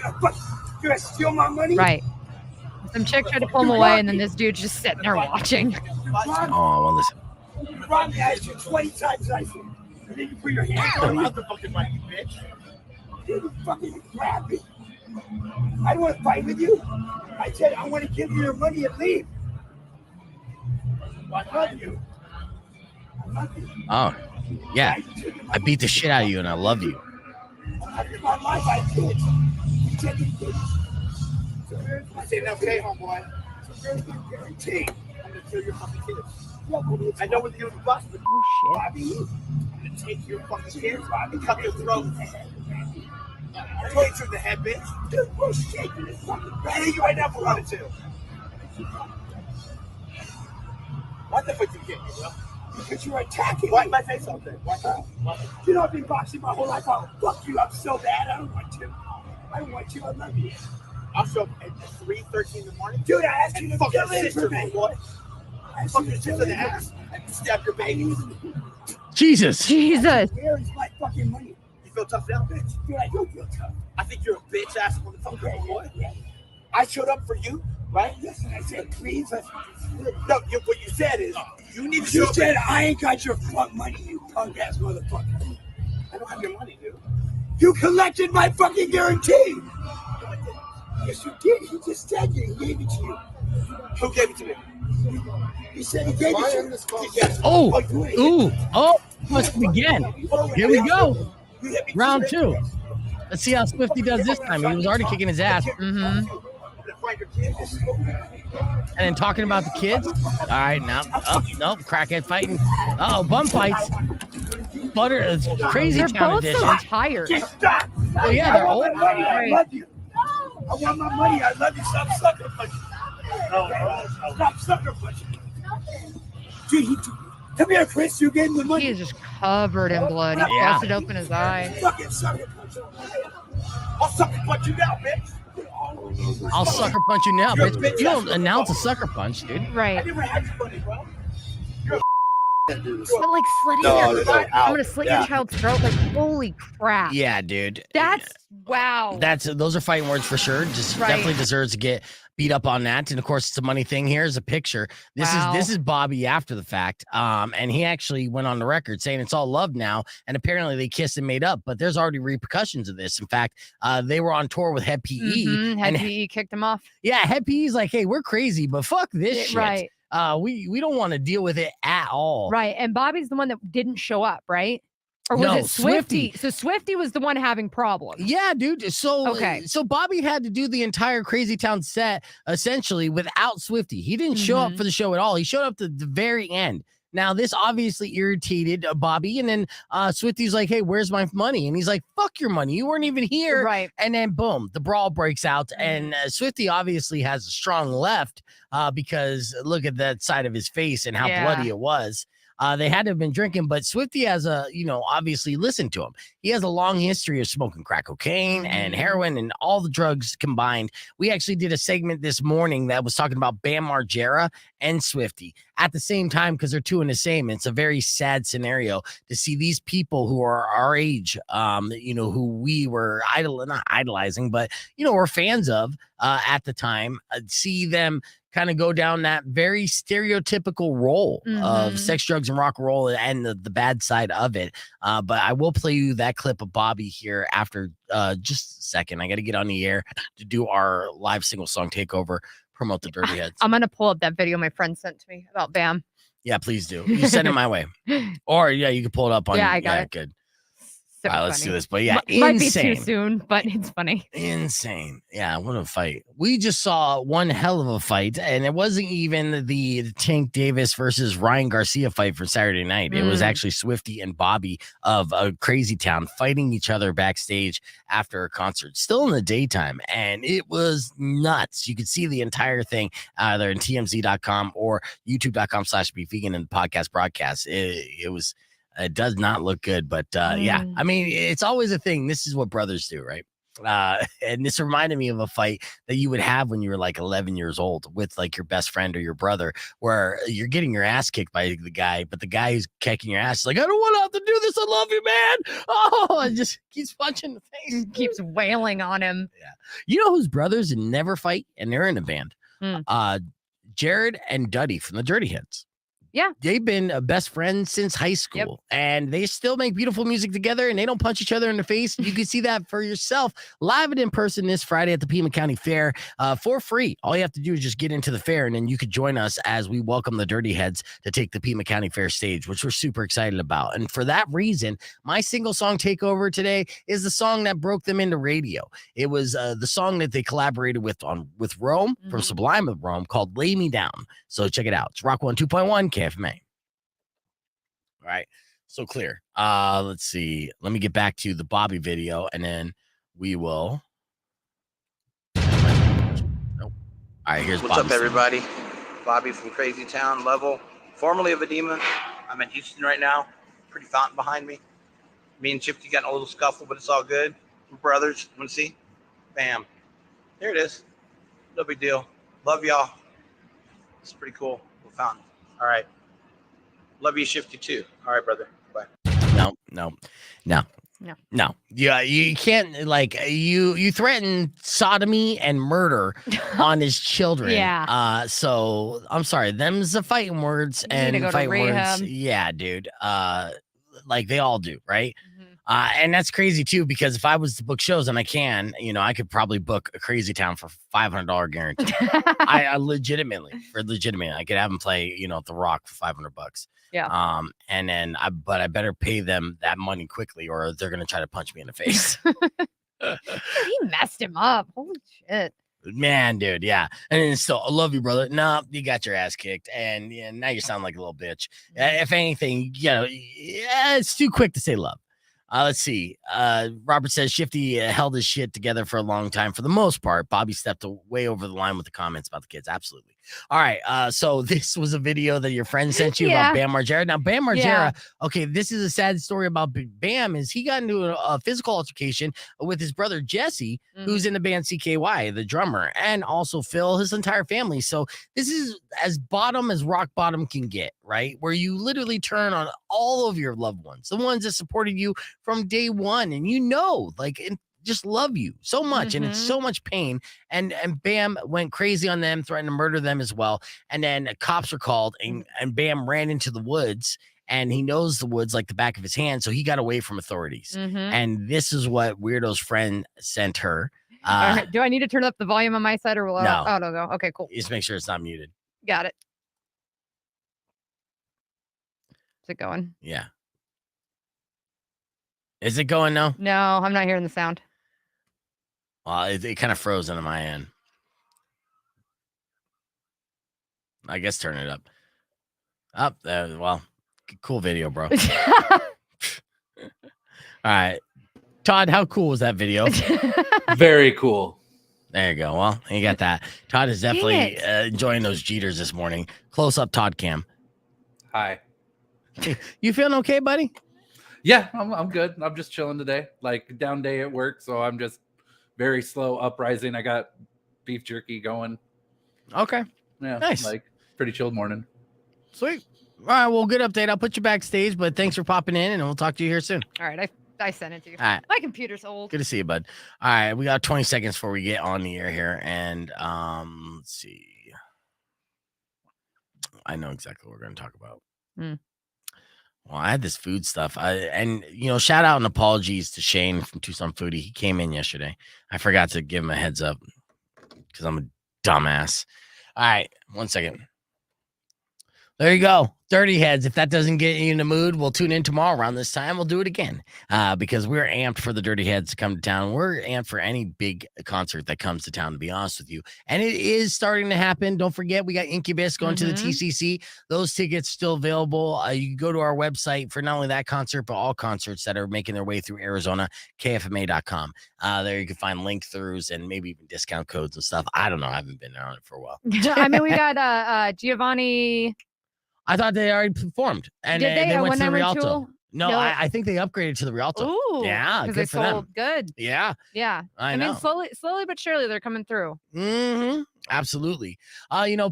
gonna steal my money. Right. Some chick tried to pull him away, and then this dude's just sitting there watching. Oh, well, listen. Rodney asked you 20 times I said, and then you put your hands on me. I'm the fucking money, you bitch. You fucking grab me. I don't want to fight with you. I said I want to give you your money and leave. I love you. I love you. Oh, yeah. I beat the shit out of you, and I love you. In my life, I did. You said you did. I said, okay, homeboy. So there's no guarantee. I'm going to kill your fucking kids. I know what you're going to bust, but Bobby, I'm going to take your fucking kids, Bobby, cut your throat. I'll tell you to the head, bitch. Dude, we're shaking this fucking bag. I hate you right now for 1 or 2. What the fuck you get me, bro? Because you're attacking. Why my face all day? Why? You know I've been boxing my whole life. I'll fuck you up so bad. I don't want to. I don't want you. I love you. I'll show up at 3:13 in the morning. Dude, I asked you to fuck your sister, man. What? I asked you to sister in the ass and stab your baby. Jesus. Jesus. Where is my fucking money? feel tough now, bitch? Dude, I do feel tough. I think you're a bitch ass motherfucker, boy. I showed up for you, right? Listen, I said, please. No, what you said is, you need to show up. You said, I ain't got your fuck money, you punk ass motherfucker. I don't have your money, dude. You collected my fucking guarantee. Yes, you did. He just said he gave it to you. Who gave it to me? He said he gave it to you. Yes. Must begin. Here we go. Round 2. Let's see how Swifty does this time. He was already kicking his ass. And then talking about the kids. All right, now, nope, crackhead fighting. Bum fights. Butter, crazy They're town both edition. so tired. Stop. Oh yeah, they're old. I love you. I want my money. I love you. Stop sucker punching. Stop sucker punching. Dude, come here, Chris. You gave me the money. He is just covered in blood. He busted open his eye. Fucking sucker punch. I'll sucker punch you now, bitch. I'll sucker punch you now, bitch. You don't announce a sucker punch, dude. Right. I never had your money, bro. But like slitting your throat. I'm gonna slit your child's throat. Like, holy crap. Yeah, dude. That's wow. Those are fighting words for sure. Just definitely deserves to get beat up on that. And of course, it's a money thing. Here's a picture. This is Bobby after the fact. And he actually went on the record saying it's all love now. And apparently they kissed and made up, but there's already repercussions of this. In fact, they were on tour with Head PE. Head PE kicked him off. Yeah, Head PE's like, hey, we're crazy, but fuck this shit. Right. We don't want to deal with it at all. Right. And Bobby's the one that didn't show up, right? Or was it Swifty? So Swifty was the one having problems. Yeah, dude. So Bobby had to do the entire Crazy Town set essentially without Swifty. He didn't show up for the show at all. He showed up to the very end. Now, this obviously irritated Bobby, and then Swifty's like, hey, where's my money? And he's like, fuck your money. You weren't even here. Right. And then, boom, the brawl breaks out, and Swifty obviously has a strong left because look at that side of his face and how bloody it was. They had to have been drinking, but Swifty has obviously listened to him. He has a long history of smoking crack cocaine and heroin and all the drugs combined. We actually did a segment this morning that was talking about Bam Margera and Swifty at the same time because they're two in the same. It's a very sad scenario to see these people who are our age, who we were not idolizing, but, we're fans of at the time, see them kind of go down that very stereotypical role of sex, drugs, and rock and roll and the bad side of it. But I will play you that clip of Bobby here after just a second. I got to get on the air to do our live single song takeover, promote the Dirty Heads. I'm going to pull up that video my friend sent to me about Bam. Yeah, please do. You send it my way. Or, you can pull it up on. Yeah, I got it. Good. So all right, let's do this. But yeah, might be too soon, but it's funny. Insane. Yeah, what a fight. We just saw one hell of a fight, and it wasn't even the Tank Davis versus Ryan Garcia fight for Saturday night. It was actually Swifty and Bobby of Crazy Town fighting each other backstage after a concert, still in the daytime, and it was nuts. You could see the entire thing either in TMZ.com or YouTube.com/BeVegan in the podcast broadcast. It does not look good, but yeah, I mean, it's always a thing. This is what brothers do, right? And this reminded me of a fight that you would have when you were like 11 years old with like your best friend or your brother, where you're getting your ass kicked by the guy, but the guy who's kicking your ass is like, I don't want to have to do this. I love you, man. Oh, and just keeps punching the face. Keeps wailing on him. Yeah. You know whose brothers never fight and they're in a band? Jared and Duddy from the Dirty Heads. Yeah. They've been best friends since high school, and they still make beautiful music together, and they don't punch each other in the face. You can see that for yourself live and in person this Friday at the Pima County Fair for free. All you have to do is just get into the fair, and then you could join us as we welcome the Dirty Heads to take the Pima County Fair stage, which we're super excited about. And for that reason, my single song takeover today is the song that broke them into radio. It was the song that they collaborated with Rome from Sublime of Rome called Lay Me Down. So check it out. It's Rock 102.1 KFMA. All right. So clear. Let's see. Let me get back to the Bobby video and then we will. Nope. All right. Here's What's Bobby's up, everybody? Bobby from Crazy Town, Level, formerly of Edema. I'm in Houston right now. Pretty fountain behind me. Me and Chifty got in a little scuffle, but it's all good. We're brothers. Want to see? Bam. There it is. No big deal. Love y'all. It's pretty cool. Little fountain. All right. Love you, Shifty, too. All right, brother. Bye. No. No. Yeah, you can't like you threaten sodomy and murder on his children. Yeah. So I'm sorry, them's the fighting words You need to and go to fighting rehab. words. Yeah, dude. Like they all do, right? Mhm. And that's crazy too, because if I was to book shows and I can, I could probably book a Crazy Town for $500 guarantee. I legitimately, I could have them play, at the Rock for $500. Yeah. And then but I better pay them that money quickly, or they're gonna try to punch me in the face. He messed him up. Holy shit. Man, dude, yeah. And then still, I love you, brother. No, you got your ass kicked, and now you sound like a little bitch. If anything, it's too quick to say love. Let's see. Robert says Shifty held his shit together for a long time. For the most part, Bobby stepped way over the line with the comments about the kids. Absolutely. All right. So this was a video that your friend sent you about Bam Margera. Now, Bam Margera, okay, this is a sad story about Bam, is he got into a physical altercation with his brother Jesse, who's in the band CKY, the drummer, and also Phil, his entire family. So this is as bottom as rock bottom can get, right? Where you literally turn on all of your loved ones, the ones that supported you from day one, and and just love you so much, and it's so much pain. And Bam went crazy on them, threatened to murder them as well. And then cops were called, and Bam ran into the woods, and he knows the woods like the back of his hand, so he got away from authorities. And this is what Weirdo's friend sent her. All right. Do I need to turn up the volume on my side, or will No. Oh, no. Okay, cool. Just make sure it's not muted. Got it. Is it going? Yeah. Is it going now? No, I'm not hearing the sound. Well, it kind of froze on my end. I guess turn it up. Well, cool video, bro. All right. Todd, how cool was that video? Very cool. There you go. Well, you got that. Todd is definitely enjoying those Jeters this morning. Close up Todd cam. Hi. You feeling okay, buddy? Yeah, I'm good. I'm just chilling today. Like down day at work, so I'm just very slow uprising. I got beef jerky going. Okay. Yeah. Nice. Like pretty chilled morning. Sweet. All right. Well, good update. I'll put you backstage, but thanks for popping in, and we'll talk to you here soon. All right. I sent it to you. All right. My computer's old. Good to see you, bud. All right. We got 20 seconds before we get on the air here. And let's see. I know exactly what we're going to talk about. Well, I had this food stuff. Shout out and apologies to Shane from Tucson Foodie. He came in yesterday. I forgot to give him a heads up because I'm a dumbass. All right, 1 second. There you go. Dirty Heads. If that doesn't get you in the mood, we'll tune in tomorrow around this time. We'll do it again because we're amped for the Dirty Heads to come to town. We're amped for any big concert that comes to town, to be honest with you. And it is starting to happen. Don't forget, we got Incubus going to the TCC. Those tickets still available. You can go to our website for not only that concert, but all concerts that are making their way through Arizona, kfma.com. There you can find link throughs and maybe even discount codes and stuff. I don't know. I haven't been there on it for a while. I mean, we got Giovanni. I thought they already performed, and Did they went to the Rialto. Tool? No, I think they upgraded to the Rialto. Ooh, yeah, good they for sold them. good. Yeah, yeah. I know. mean, slowly but surely they're coming through. Absolutely.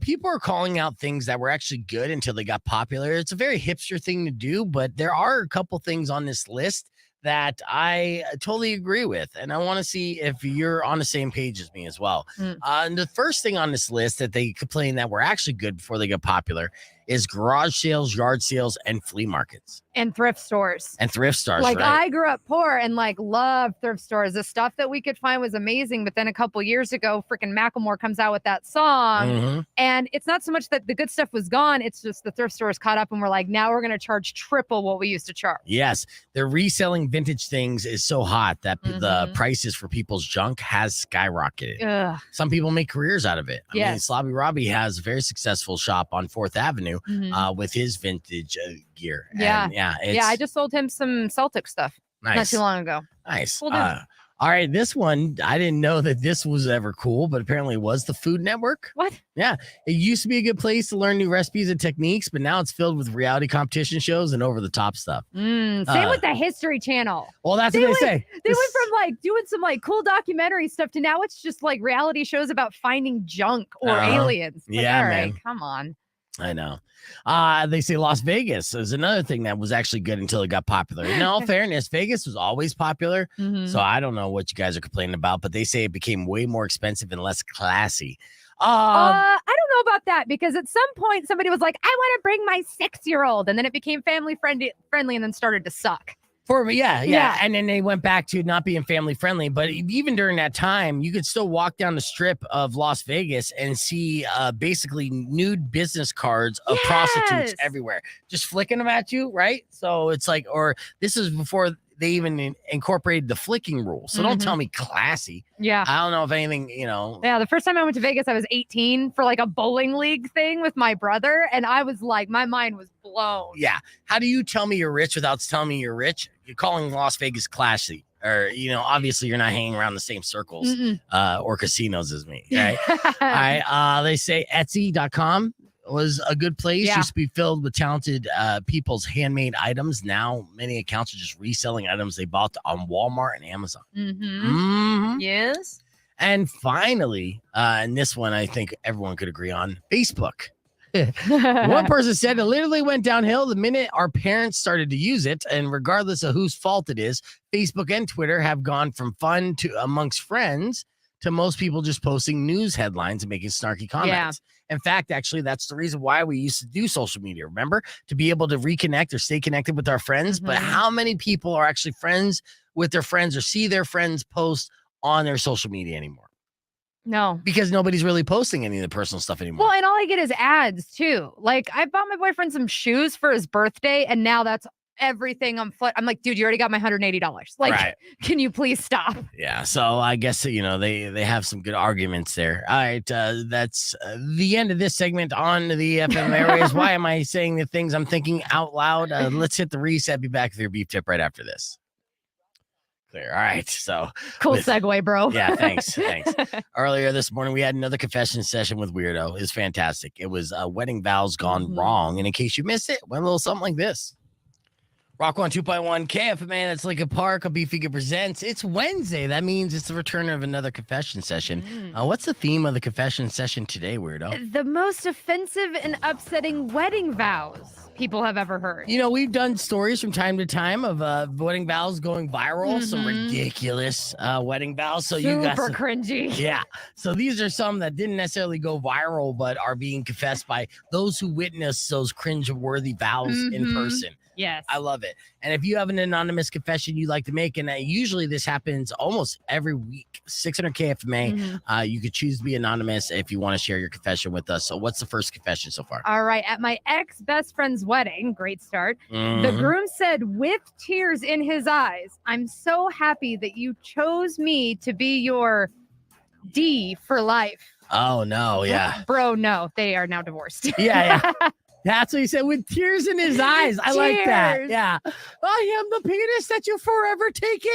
People are calling out things that were actually good until they got popular. It's a very hipster thing to do, but there are a couple things on this list that I totally agree with, and I want to see if you're on the same page as me as well. And the first thing on this list that they complain that were actually good before they got popular is garage sales, yard sales, and flea markets. And thrift stores. Right? I grew up poor and loved thrift stores. The stuff that we could find was amazing. But then a couple years ago, freaking Macklemore comes out with that song. And it's not so much that the good stuff was gone. It's just the thrift stores caught up and we're like, now we're going to charge triple what we used to charge. Yes. They're reselling vintage things is so hot that the prices for people's junk has skyrocketed. Ugh. Some people make careers out of it. I mean, Yes. Slobby Robbie has a very successful shop on 4th Avenue with his vintage gear. Yeah. And I just sold him some Celtic stuff not too long ago. Nice. Cool dude. All right, this one, I didn't know that this was ever cool, but apparently it was the Food Network. What? Yeah. It used to be a good place to learn new recipes and techniques, but now it's filled with reality competition shows and over-the-top stuff. Same with the History Channel. Well, that's what they say. They went from doing some cool documentary stuff to now it's just reality shows about finding junk or aliens. Yeah, all right, man. come on. I know. They say Las Vegas is another thing that was actually good until it got popular. In all fairness, Vegas was always popular. So I don't know what you guys are complaining about, but they say it became way more expensive and less classy. I don't know about that because at some point somebody was like, I want to bring my 6-year-old. And then it became family friendly and then started to suck. For me, yeah. And then they went back to not being family friendly. But even during that time, you could still walk down the strip of Las Vegas and see basically nude business cards of prostitutes everywhere, just flicking them at you, right? So it's like, or this is before they even incorporated the flicking rule. So don't tell me classy. Yeah. I don't know if anything, Yeah, the first time I went to Vegas, I was 18 for like a bowling league thing with my brother. And I was like, my mind was blown. Yeah. How do you tell me you're rich without telling me you're rich? You're calling Las Vegas classy. Or, obviously you're not hanging around the same circles or casinos as me, right? All right. They say Etsy.com was a good place. Used to be filled with talented people's handmade items. Now many accounts are just reselling items they bought on Walmart and Amazon. Yes. And finally, and this one I think everyone could agree on, Facebook. One person said it literally went downhill the minute our parents started to use it. And regardless of whose fault it is, Facebook and Twitter have gone from fun to amongst friends to most people just posting news headlines and making snarky comments. In fact, actually, that's the reason why we used to do social media. Remember, to be able to reconnect or stay connected with our friends. But how many people are actually friends with their friends or see their friends post on their social media anymore? No, because nobody's really posting any of the personal stuff anymore. Well, and all I get is ads too. Like I bought my boyfriend some shoes for his birthday, and now that's everything on foot. I'm like, dude, you already got my $180. Like, can you please stop? Yeah. So I guess, they have some good arguments there. All right. That's the end of this segment on the FM areas. Why am I saying the things I'm thinking out loud? Let's hit the reset. Be back with your beef tip right after this. Clear. All right. So cool segue, bro. Yeah. Thanks. Earlier this morning, we had another confession session with Weirdo. It was fantastic. It was wedding vows gone wrong. And in case you missed it, went a little something like this. Rock 102.1 KFMA, that's Lincoln Park. A Beefeager presents. It's Wednesday. That means it's the return of another confession session. What's the theme of the confession session today, Weirdo? The most offensive and upsetting wedding vows people have ever heard. We've done stories from time to time of wedding vows going viral, some ridiculous wedding vows. So you got super cringy. Yeah. So these are some that didn't necessarily go viral, but are being confessed by those who witnessed those cringe-worthy vows in person. Yes. I love it. And if you have an anonymous confession you'd like to make, and usually this happens almost every week, 600 KFMA, you could choose to be anonymous if you want to share your confession with us. So what's the first confession so far? All right. At my ex-best friend's wedding, great start, the groom said with tears in his eyes, I'm so happy that you chose me to be your D for life. Oh, no. Yeah. Bro, no. They are now divorced. Yeah. That's what he said with tears in his eyes. I like that. Yeah. I am the penis that you've forever taken.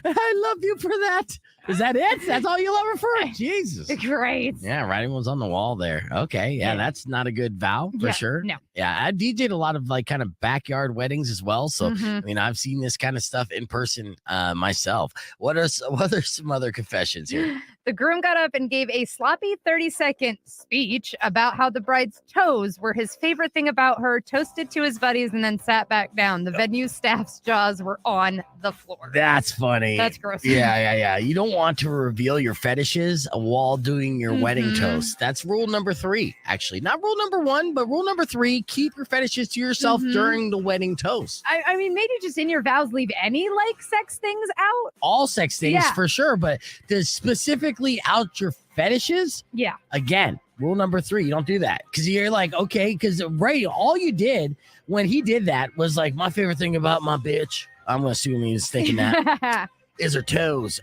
I love you for that. Is that it? That's all you'll ever for? Jesus. Great. Yeah, writing was on the wall there. Okay. Yeah, that's not a good vow for sure. No. Yeah, I DJ'd a lot of kind of backyard weddings as well. So, I've seen this kind of stuff in person myself. What are some other confessions here? The groom got up and gave a sloppy 30-second speech about how the bride's toes were his favorite thing about her, toasted to his buddies, and then sat back down. The venue staff's jaws were on the floor. That's funny. That's gross. Yeah. You don't want to reveal your fetishes while doing your wedding toast. That's rule number 3, actually. Not rule number 1, but rule number 3, keep your fetishes to yourself during the wedding toast. I mean, maybe just in your vows, leave any sex things out. All sex things for sure, but to specifically out your fetishes, again, rule number 3, you don't do that, because you're like, okay, because all you did when he did that was like, my favorite thing about my bitch, I'm gonna assume he was thinking that, is her toes.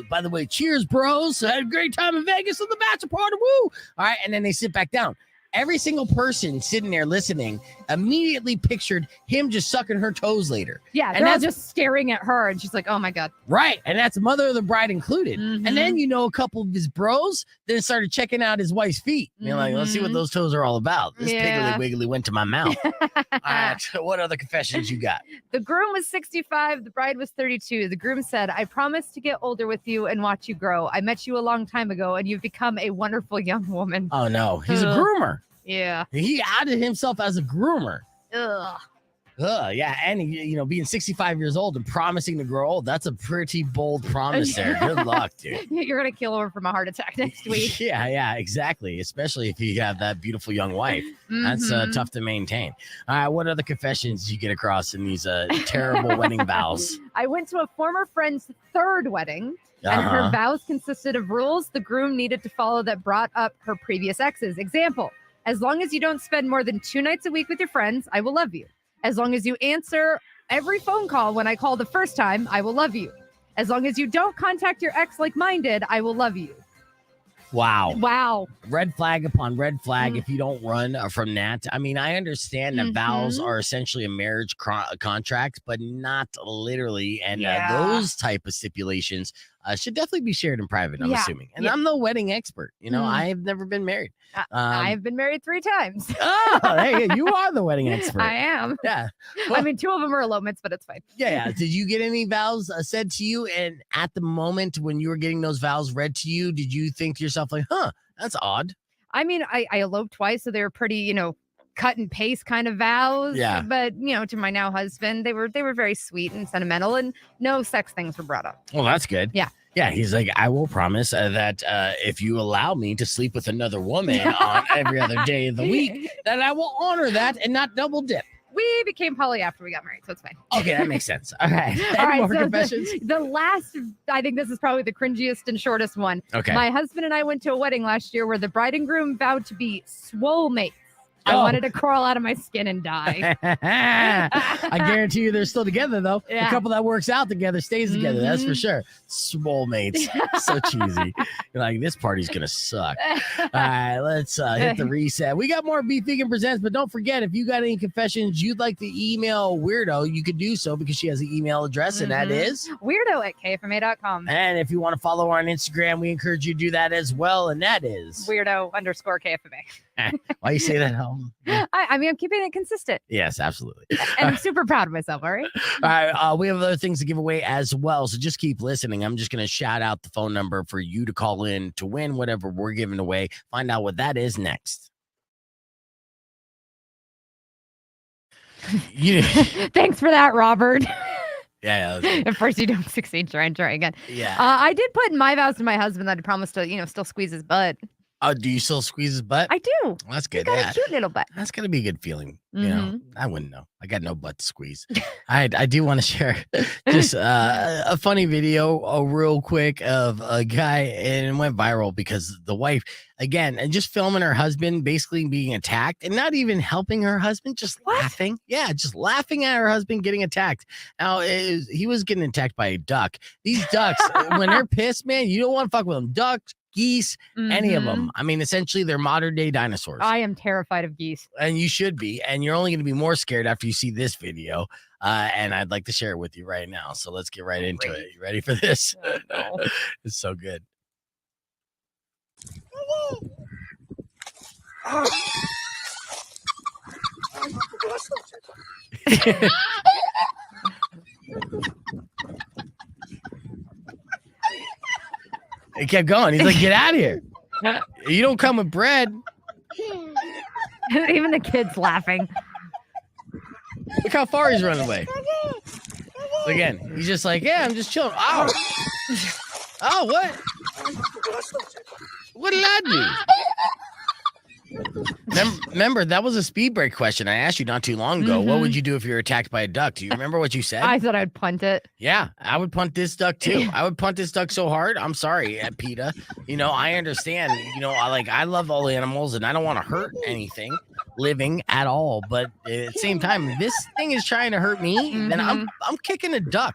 By the way, cheers, bros. I had a great time in Vegas on the bachelor party. Woo! All right, and then they sit back down. Every single person sitting there listening immediately pictured him just sucking her toes later. Yeah, and that's just staring at her, and she's like, "Oh my god!" Right, and that's mother of the bride included. And then a couple of his bros then started checking out his wife's feet. You're like, let's see what those toes are all about. This piggly wiggly went to my mouth. All right, what other confessions you got? The groom was 65, the bride was 32. The groom said, "I promise to get older with you and watch you grow. I met you a long time ago, and you've become a wonderful young woman." Oh no, he's a groomer. Yeah. He outed himself as a groomer. Ugh. Yeah, and being 65 years old and promising to grow old, that's a pretty bold promise there. Good luck, dude. You're gonna kill her from a heart attack next week. Yeah, exactly. Especially if you have that beautiful young wife. That's tough to maintain. All right, what other confessions did you get across in these terrible wedding vows? I went to a former friend's third wedding, and her vows consisted of rules the groom needed to follow that brought up her previous exes. Example, as long as you don't spend more than 2 nights a week with your friends, I will love you. As long as you answer every phone call when I call the first time, I will love you. As long as you don't contact your ex like mine did, I will love you. Wow. Red flag upon red flag if you don't run from that. I mean, I understand that vows are essentially a marriage contract, but not literally. And those type of stipulations should definitely be shared in private, I'm assuming. And I'm no wedding expert. I have never been married. I've been married 3 times. Oh, hey, you are the wedding expert. I am. Yeah. Well, I mean, 2 of them are elopements, but it's fine. Yeah. Did you get any vows said to you? And at the moment when you were getting those vows read to you, did you think to yourself like, that's odd? I mean, I eloped twice, so they were pretty, cut and paste kind of vows. Yeah. But, to my now husband, they were very sweet and sentimental, and no sex things were brought up. Well, that's good. Yeah. Yeah, he's like, I will promise that if you allow me to sleep with another woman on every other day of the week, that I will honor that and not double dip. We became poly after we got married, so it's fine. Okay, that makes sense. Okay. All right, more so confessions? the last, I think this is probably the cringiest and shortest one. Okay. My husband and I went to a wedding last year where the bride and groom vowed to be swole mates. I wanted to crawl out of my skin and die. I guarantee you they're still together, though. Yeah. The couple that works out together stays together. That's for sure. Swole mates. So cheesy. You're like, this party's going to suck. All right, let's hit the reset. We got more Beef Vegan Presents, but don't forget, if you got any confessions you'd like to email Weirdo, you could do so because she has an email address, and that is weirdo@kfma.com. And if you want to follow her on Instagram, we encourage you to do that as well, and that is weirdo_KFMA. Why you say that, home? I mean, I'm keeping it consistent. Yes, absolutely. And I'm super proud of myself, all right? All right, we have other things to give away as well, so just keep listening. I'm just going to shout out the phone number for you to call in to win whatever we're giving away. Find out what that is next. Thanks for that, Robert. Yeah. At first you don't succeed. Try again. Yeah. I did put in my vows to my husband that I promised to, still squeeze his butt. Oh, do you still squeeze his butt? I do. Well, that's good. He's got a cute little butt. That's gonna be a good feeling. You know, I wouldn't know. I got no butt to squeeze. I do want to share just a funny video, real quick, of a guy, and it went viral because the wife, again, and just filming her husband basically being attacked and not even helping her husband, just laughing. Yeah, just laughing at her husband getting attacked. Now, he was getting attacked by a duck. These ducks, when they're pissed, man, you don't want to fuck with them. Ducks, geese, any of them. I mean, essentially, they're modern day dinosaurs. I am terrified of geese. And you should be. And you're only going to be more scared after you see this video. And I'd like to share it with you right now. So let's get right into it. You ready for this? Oh, no. It's so good. He kept going. He's like, get out of here. You don't come with bread. Even the kids laughing. Look how far he's running away. Again, he's just like, yeah, I'm just chilling. Ow. Oh, what? What did I do? Remember, that was a speed break question I asked you not too long ago. What would you do if you were attacked by a duck? Do you remember what you said? I thought I'd punt it. Yeah, I would punt this duck too. I would punt this duck so hard. I'm sorry, PETA. I understand. I love all animals and I don't want to hurt anything living at all. But at the same time, if this thing is trying to hurt me, then I'm kicking a duck.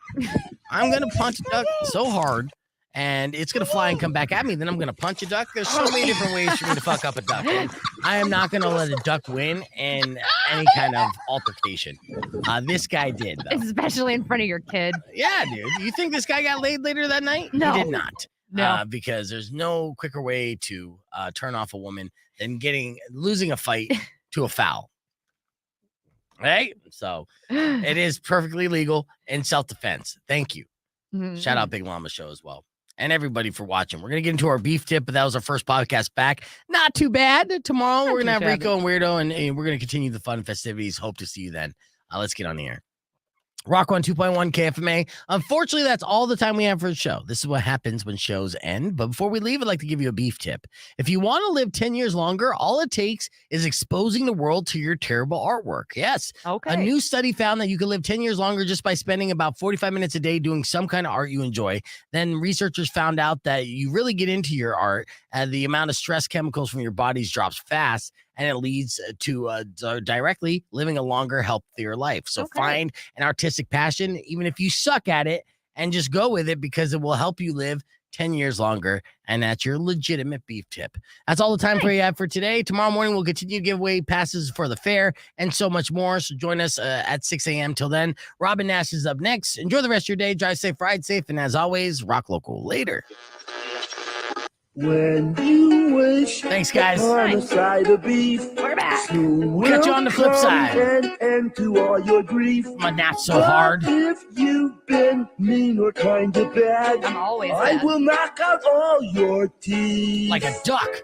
I'm gonna punch a duck so hard. And it's going to fly and come back at me. Then I'm going to punch a duck. There's so many different ways for me to fuck up a duck. And I am not going to let a duck win in any kind of altercation. This guy did, though. Especially in front of your kid. Yeah, dude. You think this guy got laid later that night? No. He did not. No. Because there's no quicker way to turn off a woman than losing a fight to a foul. Right? So it is perfectly legal in self-defense. Thank you. Shout out Big Llama Show as well. and everybody for watching. We're going to get into our beef tip, but that was our first podcast back. Not too bad. Tomorrow we're going to have Rico and Weirdo, and we're going to continue the fun and festivities. Hope to see you then. Let's get on the air. Rock 1 2.1 KFMA. Unfortunately, that's all the time we have for the show. This is what happens when shows end. But before we leave, I'd like to give you a beef tip. If you want to live 10 years longer, all it takes is exposing the world to your terrible artwork. Yes. Okay. A new study found that you can live 10 years longer just by spending about 45 minutes a day doing some kind of art you enjoy. Then researchers found out that you really get into your art and the amount of stress chemicals from your bodies drops fast. And it leads to directly living a longer, healthier life. So find an artistic passion, even if you suck at it, and just go with it because it will help you live 10 years longer. And that's your legitimate beef tip. That's all the time for you have for today. Tomorrow morning, we'll continue to give away passes for the fair and so much more. So join us at 6 a.m. Till then, Robin Nash is up next. Enjoy the rest of your day. Drive safe, ride safe. And as always, rock local. Later. When you wish thanks, guys. On a side of beef, we're back. We'll catch you on the flip side. And to all your grief. My nap's so hard. If you've been mean or kind of bad, I'm always I will knock out all your teeth like a duck.